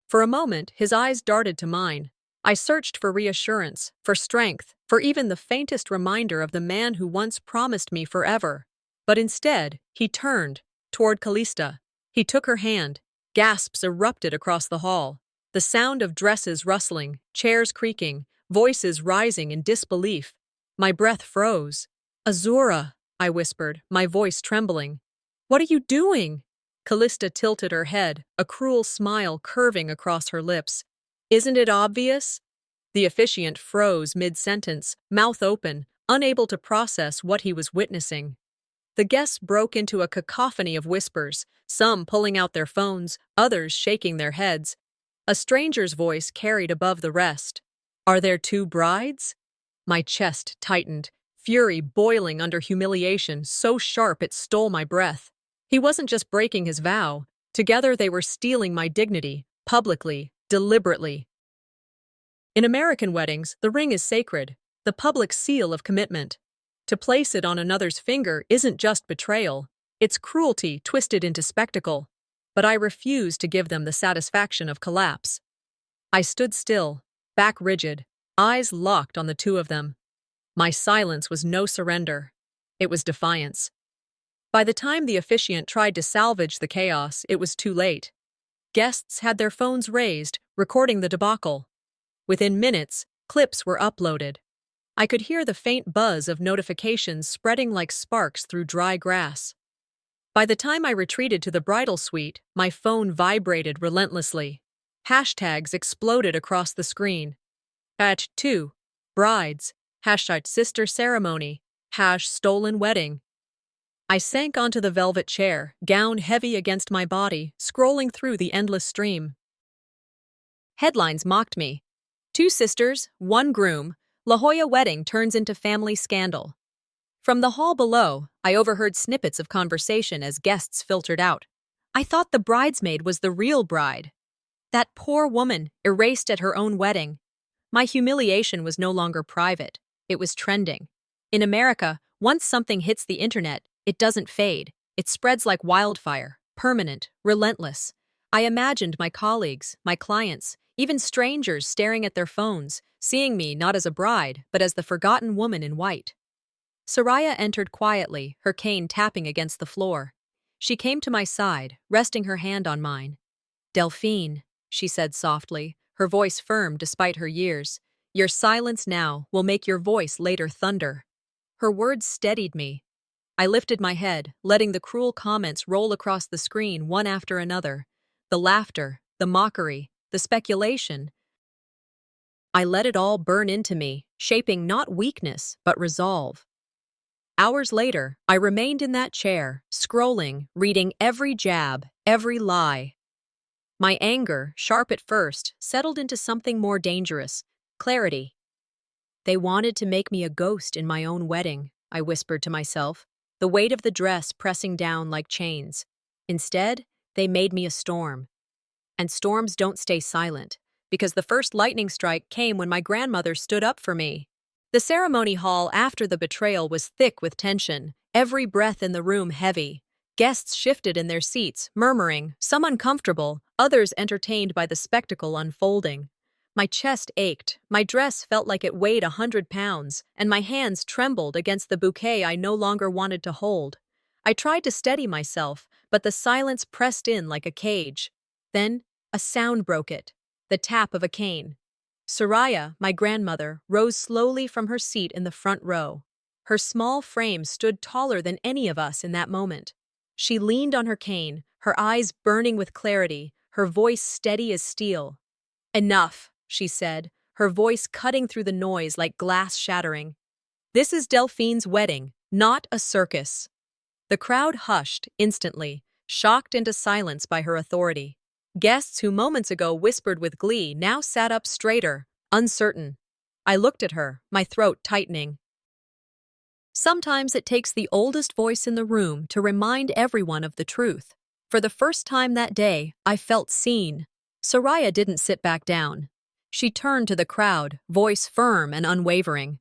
For a moment, his eyes darted to mine. I searched for reassurance, for strength, for even the faintest reminder of the man who once promised me forever. But instead, he turned, toward Callista. He took her hand. Gasps erupted across the hall. The sound of dresses rustling, chairs creaking, voices rising in disbelief. My breath froze. "Azura," I whispered, my voice trembling. "What are you doing?" Callista tilted her head, a cruel smile curving across her lips. "Isn't it obvious?" The officiant froze mid-sentence, mouth open, unable to process what he was witnessing. The guests broke into a cacophony of whispers, some pulling out their phones, others shaking their heads. A stranger's voice carried above the rest. "Are there two brides?" My chest tightened, fury boiling under humiliation so sharp it stole my breath. He wasn't just breaking his vow. Together they were stealing my dignity, publicly, deliberately. In American weddings, the ring is sacred, the public seal of commitment. To place it on another's finger isn't just betrayal, it's cruelty twisted into spectacle. But I refused to give them the satisfaction of collapse. I stood still, back rigid, eyes locked on the two of them. My silence was no surrender. It was defiance. By the time the officiant tried to salvage the chaos, it was too late. Guests had their phones raised, recording the debacle. Within minutes, clips were uploaded. I could hear the faint buzz of notifications spreading like sparks through dry grass. By the time I retreated to the bridal suite, my phone vibrated relentlessly. Hashtags exploded across the screen. #2, brides, #sister ceremony, #stolen wedding. I sank onto the velvet chair, gown heavy against my body, scrolling through the endless stream. Headlines mocked me. 2 sisters, 1 groom, La Jolla wedding turns into family scandal. From the hall below, I overheard snippets of conversation as guests filtered out. I thought the bridesmaid was the real bride. That poor woman, erased at her own wedding. My humiliation was no longer private. It was trending. In America, once something hits the internet, it doesn't fade. It spreads like wildfire, permanent, relentless. I imagined my colleagues, my clients, even strangers staring at their phones, seeing me not as a bride, but as the forgotten woman in white. Soraya entered quietly, her cane tapping against the floor. She came to my side, resting her hand on mine. "Delphine," she said softly, her voice firm despite her years, "your silence now will make your voice later thunder." Her words steadied me. I lifted my head, letting the cruel comments roll across the screen one after another. The laughter, the mockery, the speculation. I let it all burn into me, shaping not weakness, but resolve. Hours later, I remained in that chair, scrolling, reading every jab, every lie. My anger, sharp at first, settled into something more dangerous: clarity. "They wanted to make me a ghost in my own wedding," I whispered to myself, the weight of the dress pressing down like chains. "Instead, they made me a storm. And storms don't stay silent, because the first lightning strike came when my grandmother stood up for me." The ceremony hall after the betrayal was thick with tension, every breath in the room heavy. Guests shifted in their seats, murmuring, some uncomfortable, others entertained by the spectacle unfolding. My chest ached, my dress felt like it weighed 100 pounds, and my hands trembled against the bouquet I no longer wanted to hold. I tried to steady myself, but the silence pressed in like a cage. Then, a sound broke it, the tap of a cane. Soraya, my grandmother, rose slowly from her seat in the front row. Her small frame stood taller than any of us in that moment. She leaned on her cane, her eyes burning with clarity, her voice steady as steel. "Enough," she said, her voice cutting through the noise like glass shattering. "This is Delphine's wedding, not a circus." The crowd hushed instantly, shocked into silence by her authority. Guests who moments ago whispered with glee now sat up straighter, uncertain. I looked at her, my throat tightening. Sometimes it takes the oldest voice in the room to remind everyone of the truth. For the first time that day, I felt seen. Soraya didn't sit back down. She turned to the crowd, voice firm and unwavering.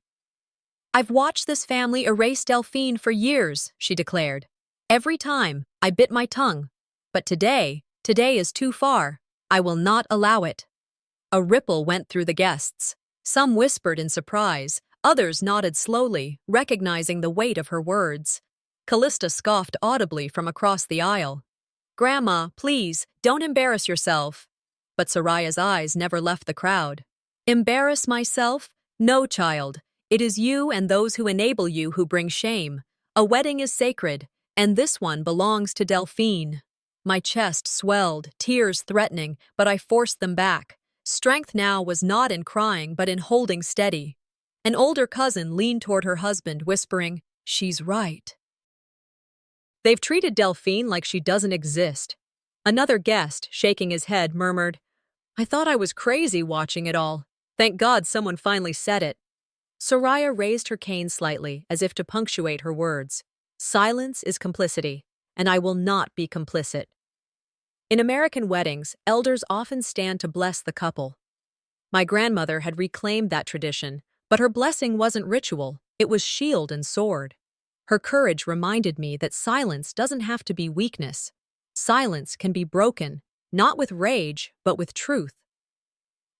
"I've watched this family erase Delphine for years," she declared. "Every time, I bit my tongue. But today is too far. I will not allow it." A ripple went through the guests. Some whispered in surprise, others nodded slowly, recognizing the weight of her words. Callista scoffed audibly from across the aisle. "Grandma, please, don't embarrass yourself." But Soraya's eyes never left the crowd. "Embarrass myself? No, child. It is you and those who enable you who bring shame. A wedding is sacred, and this one belongs to Delphine." My chest swelled, tears threatening, but I forced them back. Strength now was not in crying, but in holding steady. An older cousin leaned toward her husband, whispering, "She's right. They've treated Delphine like she doesn't exist." Another guest, shaking his head, murmured, "I thought I was crazy watching it all. Thank God someone finally said it." Soraya raised her cane slightly, as if to punctuate her words. "Silence is complicity, and I will not be complicit." In American weddings, elders often stand to bless the couple. My grandmother had reclaimed that tradition, but her blessing wasn't ritual, it was shield and sword. Her courage reminded me that silence doesn't have to be weakness. Silence can be broken, not with rage, but with truth.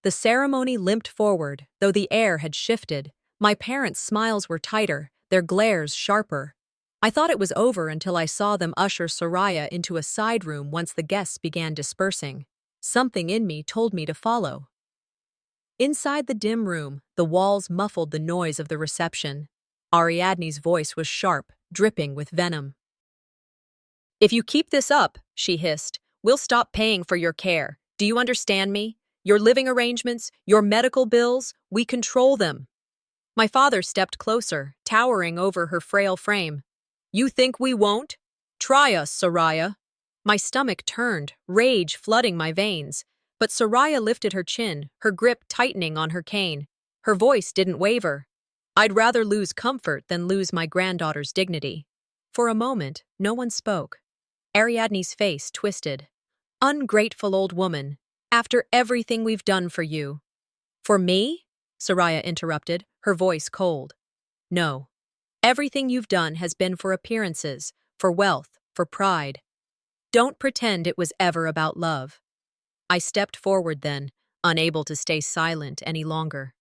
The ceremony limped forward, though the air had shifted. My parents' smiles were tighter, their glares sharper. I thought it was over until I saw them usher Soraya into a side room once the guests began dispersing. Something in me told me to follow. Inside the dim room, the walls muffled the noise of the reception. Ariadne's voice was sharp, dripping with venom. "If you keep this up," she hissed, "we'll stop paying for your care. Do you understand me? Your living arrangements, your medical bills, we control them." My father stepped closer, towering over her frail frame. "You think we won't? Try us, Soraya." My stomach turned, rage flooding my veins. But Soraya lifted her chin, her grip tightening on her cane. Her voice didn't waver. "I'd rather lose comfort than lose my granddaughter's dignity." For a moment, no one spoke. Ariadne's face twisted. "Ungrateful old woman. After everything we've done for you. For me? Soraya interrupted, her voice cold. No. Everything you've done has been for appearances, for wealth, for pride. Don't pretend it was ever about love. I stepped forward then, unable to stay silent any longer.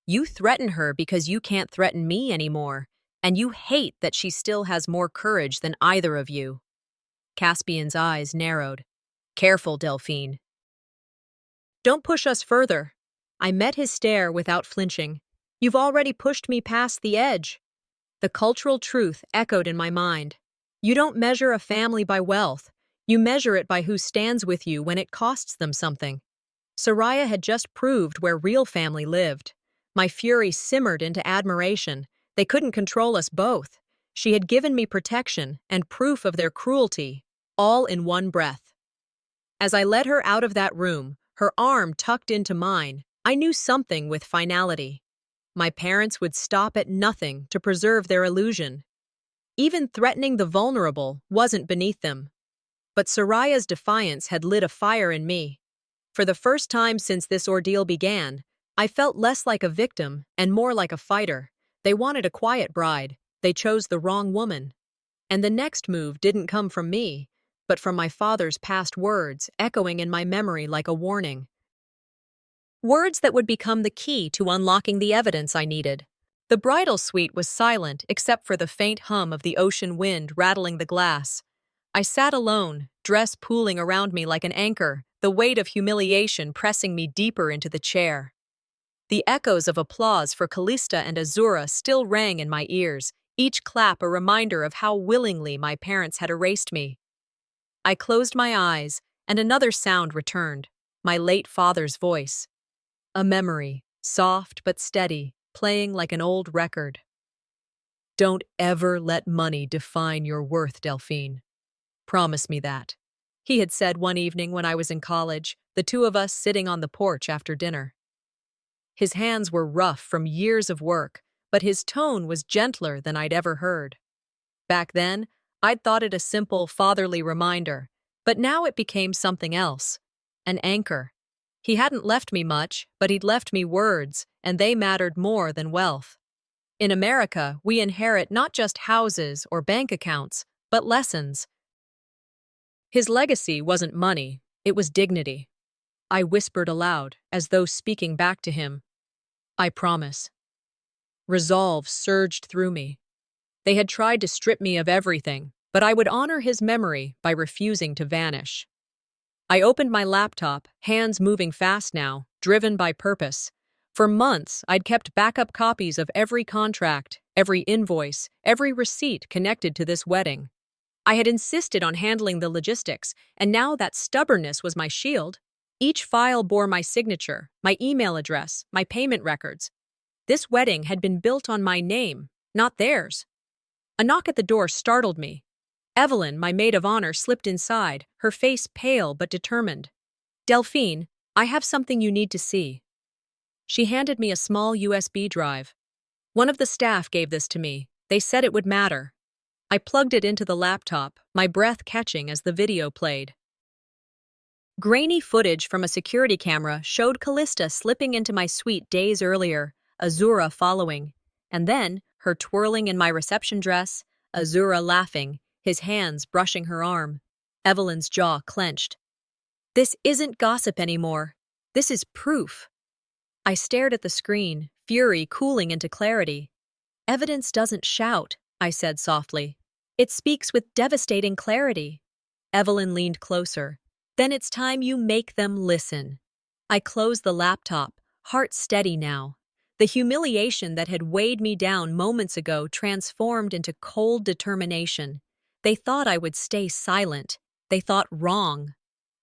You threaten her because you can't threaten me anymore, and you hate that she still has more courage than either of you. Caspian's eyes narrowed. Careful, Delphine. Don't push us further. I met his stare without flinching. You've already pushed me past the edge. The cultural truth echoed in my mind. You don't measure a family by wealth. You measure it by who stands with you when it costs them something. Soraya had just proved where real family lived. My fury simmered into admiration. They couldn't control us both. She had given me protection and proof of their cruelty, all in one breath. As I led her out of that room, her arm tucked into mine, I knew something with finality. My parents would stop at nothing to preserve their illusion. Even threatening the vulnerable wasn't beneath them. But Soraya's defiance had lit a fire in me. For the first time since this ordeal began, I felt less like a victim and more like a fighter. They wanted a quiet bride. They chose the wrong woman. And the next move didn't come from me, but from my father's past words, echoing in my memory like a warning. Words that would become the key to unlocking the evidence I needed. The bridal suite was silent except for the faint hum of the ocean wind rattling the glass. I sat alone, dress pooling around me like an anchor, the weight of humiliation pressing me deeper into the chair. The echoes of applause for Callista and Azura still rang in my ears, each clap a reminder of how willingly my parents had erased me. I closed my eyes, and another sound returned, my late father's voice. A memory, soft but steady, playing like an old record. Don't ever let money define your worth, Delphine. Promise me that. He had said one evening when I was in college, the two of us sitting on the porch after dinner. His hands were rough from years of work, but his tone was gentler than I'd ever heard. Back then, I'd thought it a simple fatherly reminder, but now it became something else. An anchor. He hadn't left me much, but he'd left me words, and they mattered more than wealth. In America, we inherit not just houses or bank accounts, but lessons. His legacy wasn't money, it was dignity. I whispered aloud, as though speaking back to him. I promise. Resolve surged through me. They had tried to strip me of everything, but I would honor his memory by refusing to vanish. I opened my laptop, hands moving fast now, driven by purpose. For months, I'd kept backup copies of every contract, every invoice, every receipt connected to this wedding. I had insisted on handling the logistics, and now that stubbornness was my shield. Each file bore my signature, my email address, my payment records. This wedding had been built on my name, not theirs. A knock at the door startled me. Evelyn, my maid of honor, slipped inside, her face pale but determined. Delphine, I have something you need to see. She handed me a small USB drive. One of the staff gave this to me. They said it would matter. I plugged it into the laptop, my breath catching as the video played. Grainy footage from a security camera showed Callista slipping into my suite days earlier, Azura following, and then, her twirling in my reception dress, Azura laughing, his hands brushing her arm. Evelyn's jaw clenched. This isn't gossip anymore. This is proof. I stared at the screen, fury cooling into clarity. Evidence doesn't shout, I said softly. It speaks with devastating clarity. Evelyn leaned closer. Then it's time you make them listen. I closed the laptop, heart steady now. The humiliation that had weighed me down moments ago transformed into cold determination. They thought I would stay silent. They thought wrong.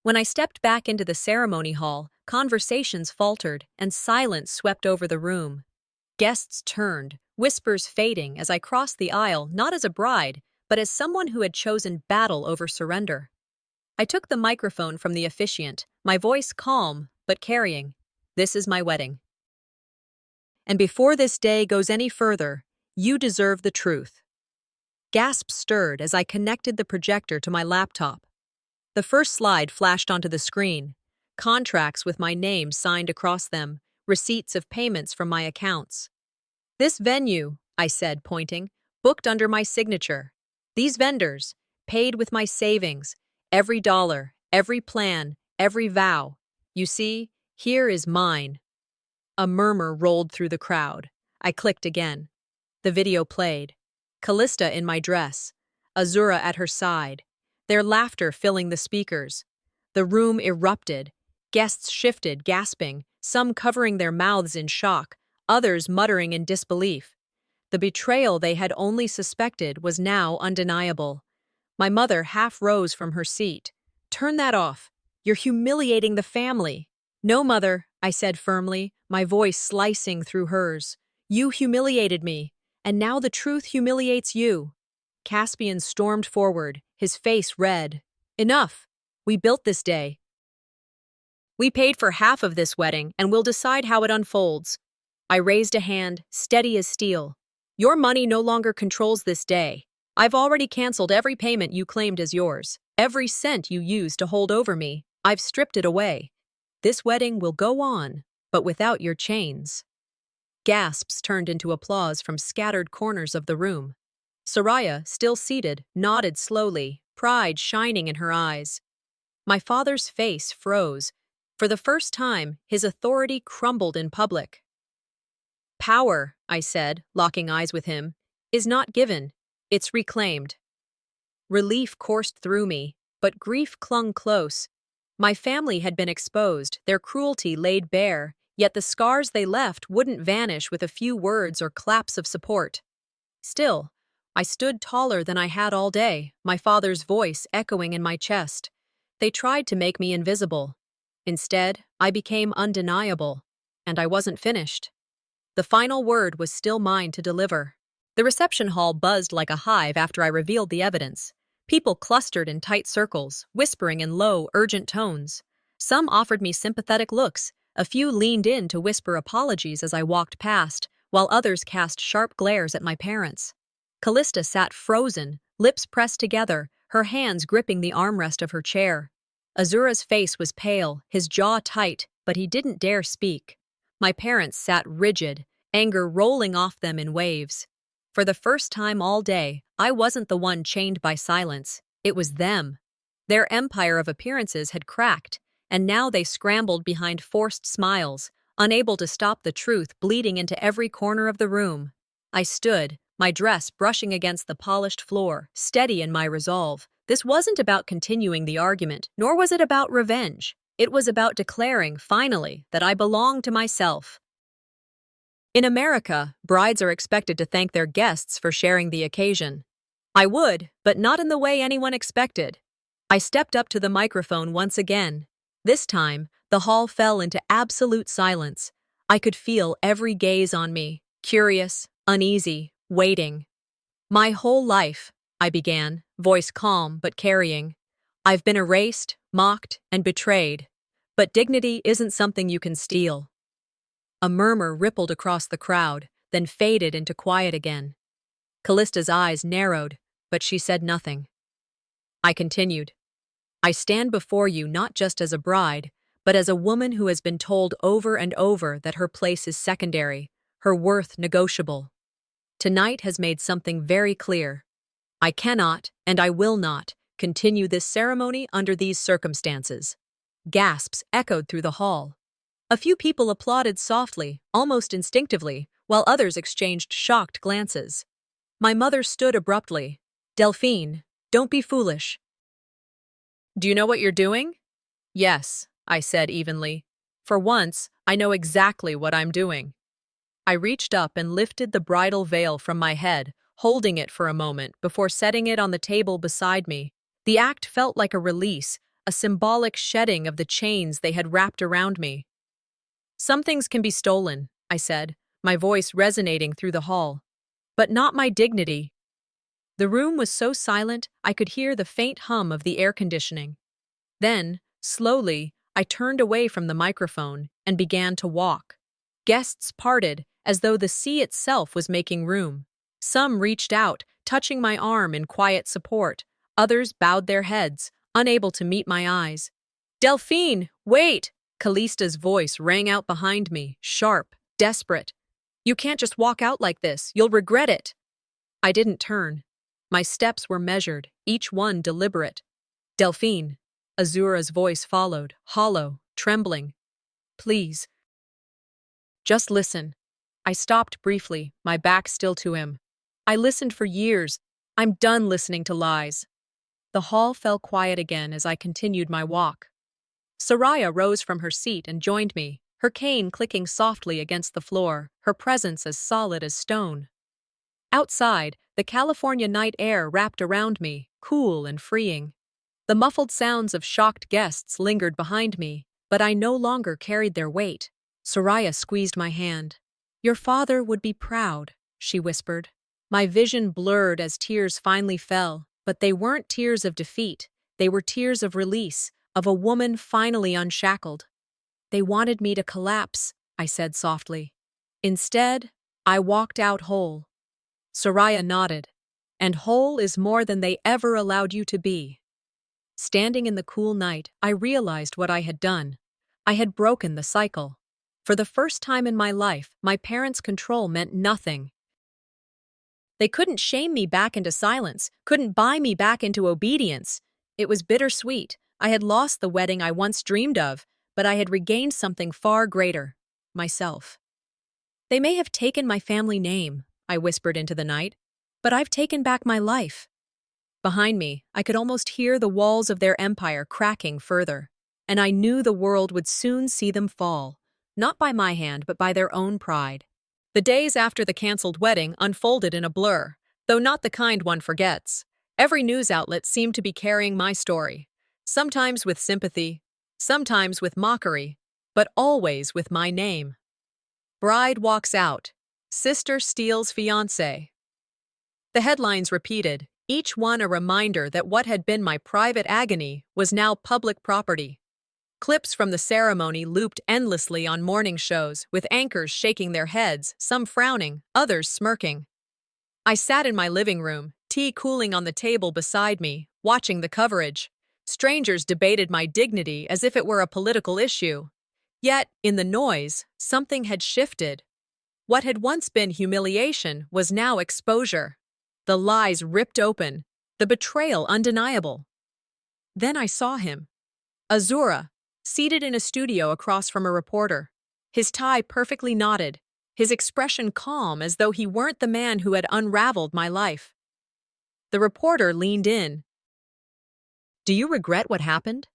When I stepped back into the ceremony hall, conversations faltered and silence swept over the room. Guests turned, whispers fading as I crossed the aisle not as a bride, but as someone who had chosen battle over surrender. I took the microphone from the officiant, my voice calm but carrying. This is my wedding. And before this day goes any further, you deserve the truth. Gasps stirred as I connected the projector to my laptop. The first slide flashed onto the screen. contracts with my name signed across them, receipts of payments from my accounts. This venue, I said, pointing, booked under my signature. These vendors, paid with my savings, every dollar, every plan, every vow. You see, here is mine. A murmur rolled through the crowd. I clicked again. The video played. Callista in my dress, Azura at her side, their laughter filling the speakers. The room erupted. Guests shifted, gasping, some covering their mouths in shock, others muttering in disbelief. The betrayal they had only suspected was now undeniable. My mother half rose from her seat. "Turn that off. You're humiliating the family." "No, Mother," I said firmly, my voice slicing through hers. "You humiliated me, and now the truth humiliates you." Caspian stormed forward, his face red. "Enough! We built this day. We paid for half of this wedding, and we'll decide how it unfolds." I raised a hand, steady as steel. "Your money no longer controls this day. I've already canceled every payment you claimed as yours. Every cent you used to hold over me, I've stripped it away. This wedding will go on, but without your chains." Gasps turned into applause from scattered corners of the room. Soraya, still seated, nodded slowly, pride shining in her eyes. My father's face froze. For the first time, his authority crumbled in public. "Power," I said, locking eyes with him, "is not given. It's reclaimed." Relief coursed through me, but grief clung close. My family had been exposed, their cruelty laid bare, yet the scars they left wouldn't vanish with a few words or claps of support. Still, I stood taller than I had all day, my father's voice echoing in my chest. They tried to make me invisible. Instead, I became undeniable, and I wasn't finished. The final word was still mine to deliver. The reception hall buzzed like a hive after I revealed the evidence. People clustered in tight circles, whispering in low, urgent tones. Some offered me sympathetic looks. A few leaned in to whisper apologies as I walked past, while others cast sharp glares at my parents. Callista sat frozen, lips pressed together, her hands gripping the armrest of her chair. Azura's face was pale, his jaw tight, but he didn't dare speak. My parents sat rigid, anger rolling off them in waves. For the first time all day, I wasn't the one chained by silence. It was them. Their empire of appearances had cracked, and now they scrambled behind forced smiles, unable to stop the truth bleeding into every corner of the room. I stood, my dress brushing against the polished floor, steady in my resolve. This wasn't about continuing the argument, nor was it about revenge. It was about declaring, finally, that I belonged to myself. In America, brides are expected to thank their guests for sharing the occasion. I would, but not in the way anyone expected. I stepped up to the microphone once again. This time, the hall fell into absolute silence. I could feel every gaze on me, curious, uneasy, waiting. "My whole life," I began, voice calm but carrying, "I've been erased, mocked, and betrayed. But dignity isn't something you can steal." A murmur rippled across the crowd, then faded into quiet again. Callista's eyes narrowed, but she said nothing. I continued. "I stand before you not just as a bride, but as a woman who has been told over and over that her place is secondary, her worth negotiable. Tonight has made something very clear. I cannot, and I will not, continue this ceremony under these circumstances." Gasps echoed through the hall. A few people applauded softly, almost instinctively, while others exchanged shocked glances. My mother stood abruptly. "Delphine, don't be foolish." "Do you know what you're doing?" "Yes," I said evenly. "For once, I know exactly what I'm doing." I reached up and lifted the bridal veil from my head, holding it for a moment before setting it on the table beside me. The act felt like a release, a symbolic shedding of the chains they had wrapped around me. "Some things can be stolen," I said, my voice resonating through the hall. "But not my dignity." The room was so silent I could hear the faint hum of the air conditioning. Then, slowly, I turned away from the microphone and began to walk. Guests parted, as though the sea itself was making room. Some reached out, touching my arm in quiet support. Others bowed their heads, unable to meet my eyes. Delphine, wait! Callista's voice rang out behind me, sharp, desperate. You can't just walk out like this. You'll regret it. I didn't turn. My steps were measured, each one deliberate. Delphine. Azura's voice followed, hollow, trembling. Please. Just listen. I stopped briefly, my back still to him. I listened for years. I'm done listening to lies. The hall fell quiet again as I continued my walk. Soraya rose from her seat and joined me, her cane clicking softly against the floor, her presence as solid as stone. Outside, the California night air wrapped around me, cool and freeing. The muffled sounds of shocked guests lingered behind me, but I no longer carried their weight. Soraya squeezed my hand. Your father would be proud, she whispered. My vision blurred as tears finally fell, but they weren't tears of defeat. They were tears of release, of a woman finally unshackled. They wanted me to collapse, I said softly. Instead, I walked out whole. Soraya nodded. And whole is more than they ever allowed you to be. Standing in the cool night, I realized what I had done. I had broken the cycle. For the first time in my life, my parents' control meant nothing. They couldn't shame me back into silence, couldn't buy me back into obedience. It was bittersweet. I had lost the wedding I once dreamed of, but I had regained something far greater, myself. They may have taken my family name, I whispered into the night, but I've taken back my life. Behind me, I could almost hear the walls of their empire cracking further, and I knew the world would soon see them fall, not by my hand, but by their own pride. The days after the canceled wedding unfolded in a blur, though not the kind one forgets. Every news outlet seemed to be carrying my story, sometimes with sympathy, sometimes with mockery, but always with my name. Bride walks out. Sister steals fiancé. The headlines repeated, each one a reminder that what had been my private agony was now public property. Clips from the ceremony looped endlessly on morning shows, with anchors shaking their heads, some frowning, others smirking. I sat in my living room, tea cooling on the table beside me, watching the coverage. Strangers debated my dignity as if it were a political issue. Yet, in the noise, something had shifted. What had once been humiliation was now exposure. The lies ripped open, the betrayal undeniable. Then I saw him. Azura, seated in a studio across from a reporter. His tie perfectly knotted, his expression calm as though he weren't the man who had unraveled my life. The reporter leaned in. Do you regret what happened?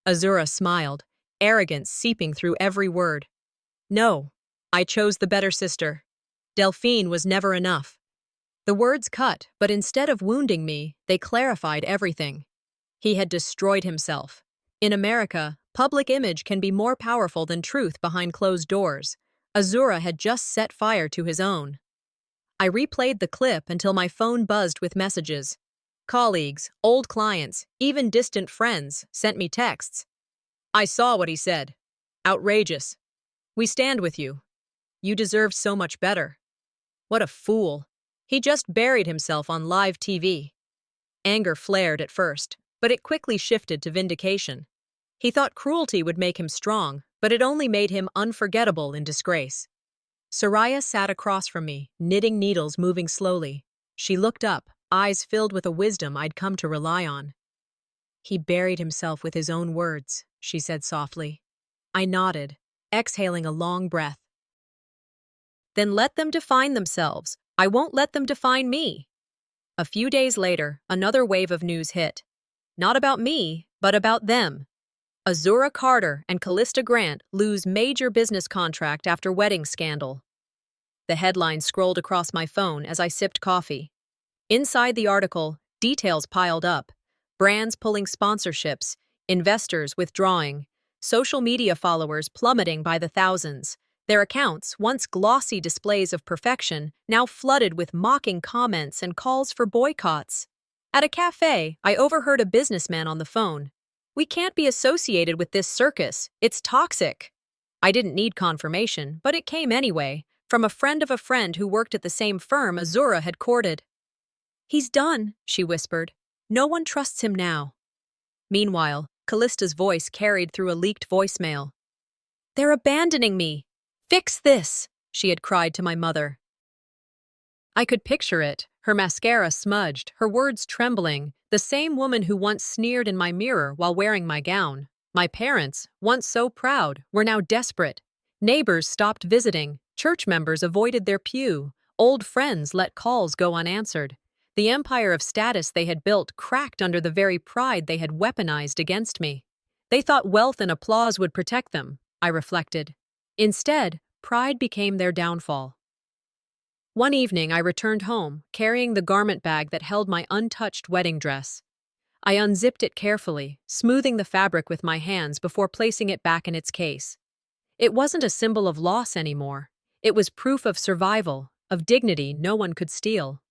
Azura smiled, arrogance seeping through every word. No, I chose the better sister. Delphine was never enough. The words cut, but instead of wounding me, they clarified everything. He had destroyed himself. In America, public image can be more powerful than truth behind closed doors. Azura had just set fire to his own. I replayed the clip until my phone buzzed with messages. Colleagues, old clients, even distant friends sent me texts. I saw what he said. Outrageous. We stand with you. You deserve so much better. What a fool. He just buried himself on live TV. Anger flared at first, but it quickly shifted to vindication. He thought cruelty would make him strong, but it only made him unforgettable in disgrace. Soraya sat across from me, knitting needles moving slowly. She looked up, eyes filled with a wisdom I'd come to rely on. He buried himself with his own words, she said softly. I nodded, exhaling a long breath. Then let them define themselves. I won't let them define me. A few days later, another wave of news hit. Not about me, but about them. Azura Carter and Callista Grant lose major business contract after wedding scandal. The headline scrolled across my phone as I sipped coffee. Inside the article, details piled up. Brands pulling sponsorships, investors withdrawing, social media followers plummeting by the thousands. Their accounts, once glossy displays of perfection, now flooded with mocking comments and calls for boycotts. At a cafe, I overheard a businessman on the phone. We can't be associated with this circus. It's toxic. I didn't need confirmation, but it came anyway, from a friend of a friend who worked at the same firm Azura had courted. He's done, she whispered. No one trusts him now. Meanwhile, Callista's voice carried through a leaked voicemail. "They're abandoning me! Fix this!" she had cried to my mother. I could picture it, her mascara smudged, her words trembling, the same woman who once sneered in my mirror while wearing my gown. My parents, once so proud, were now desperate. Neighbors stopped visiting, church members avoided their pew, old friends let calls go unanswered. The empire of status they had built cracked under the very pride they had weaponized against me. They thought wealth and applause would protect them, I reflected. Instead, pride became their downfall. One evening, I returned home, carrying the garment bag that held my untouched wedding dress. I unzipped it carefully, smoothing the fabric with my hands before placing it back in its case. It wasn't a symbol of loss anymore. It was proof of survival, of dignity no one could steal.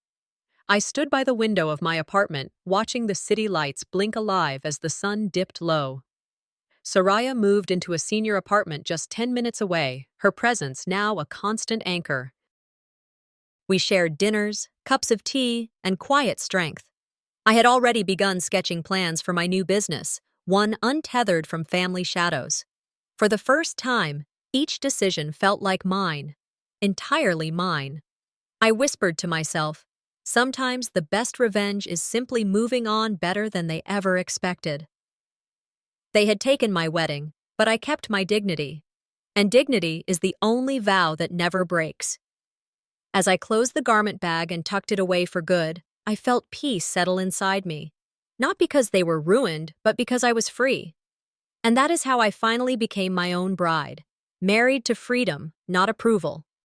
I stood by the window of my apartment, watching the city lights blink alive as the sun dipped low. Soraya moved into a senior apartment just 10 minutes away, her presence now a constant anchor. We shared dinners, cups of tea, and quiet strength. I had already begun sketching plans for my new business, one untethered from family shadows. For the first time, each decision felt like mine, entirely mine. I whispered to myself, sometimes the best revenge is simply moving on better than they ever expected. They had taken my wedding, but I kept my dignity. And dignity is the only vow that never breaks. As I closed the garment bag and tucked it away for good, I felt peace settle inside me. Not because they were ruined, but because I was free. And that is how I finally became my own bride. Married to freedom, not approval.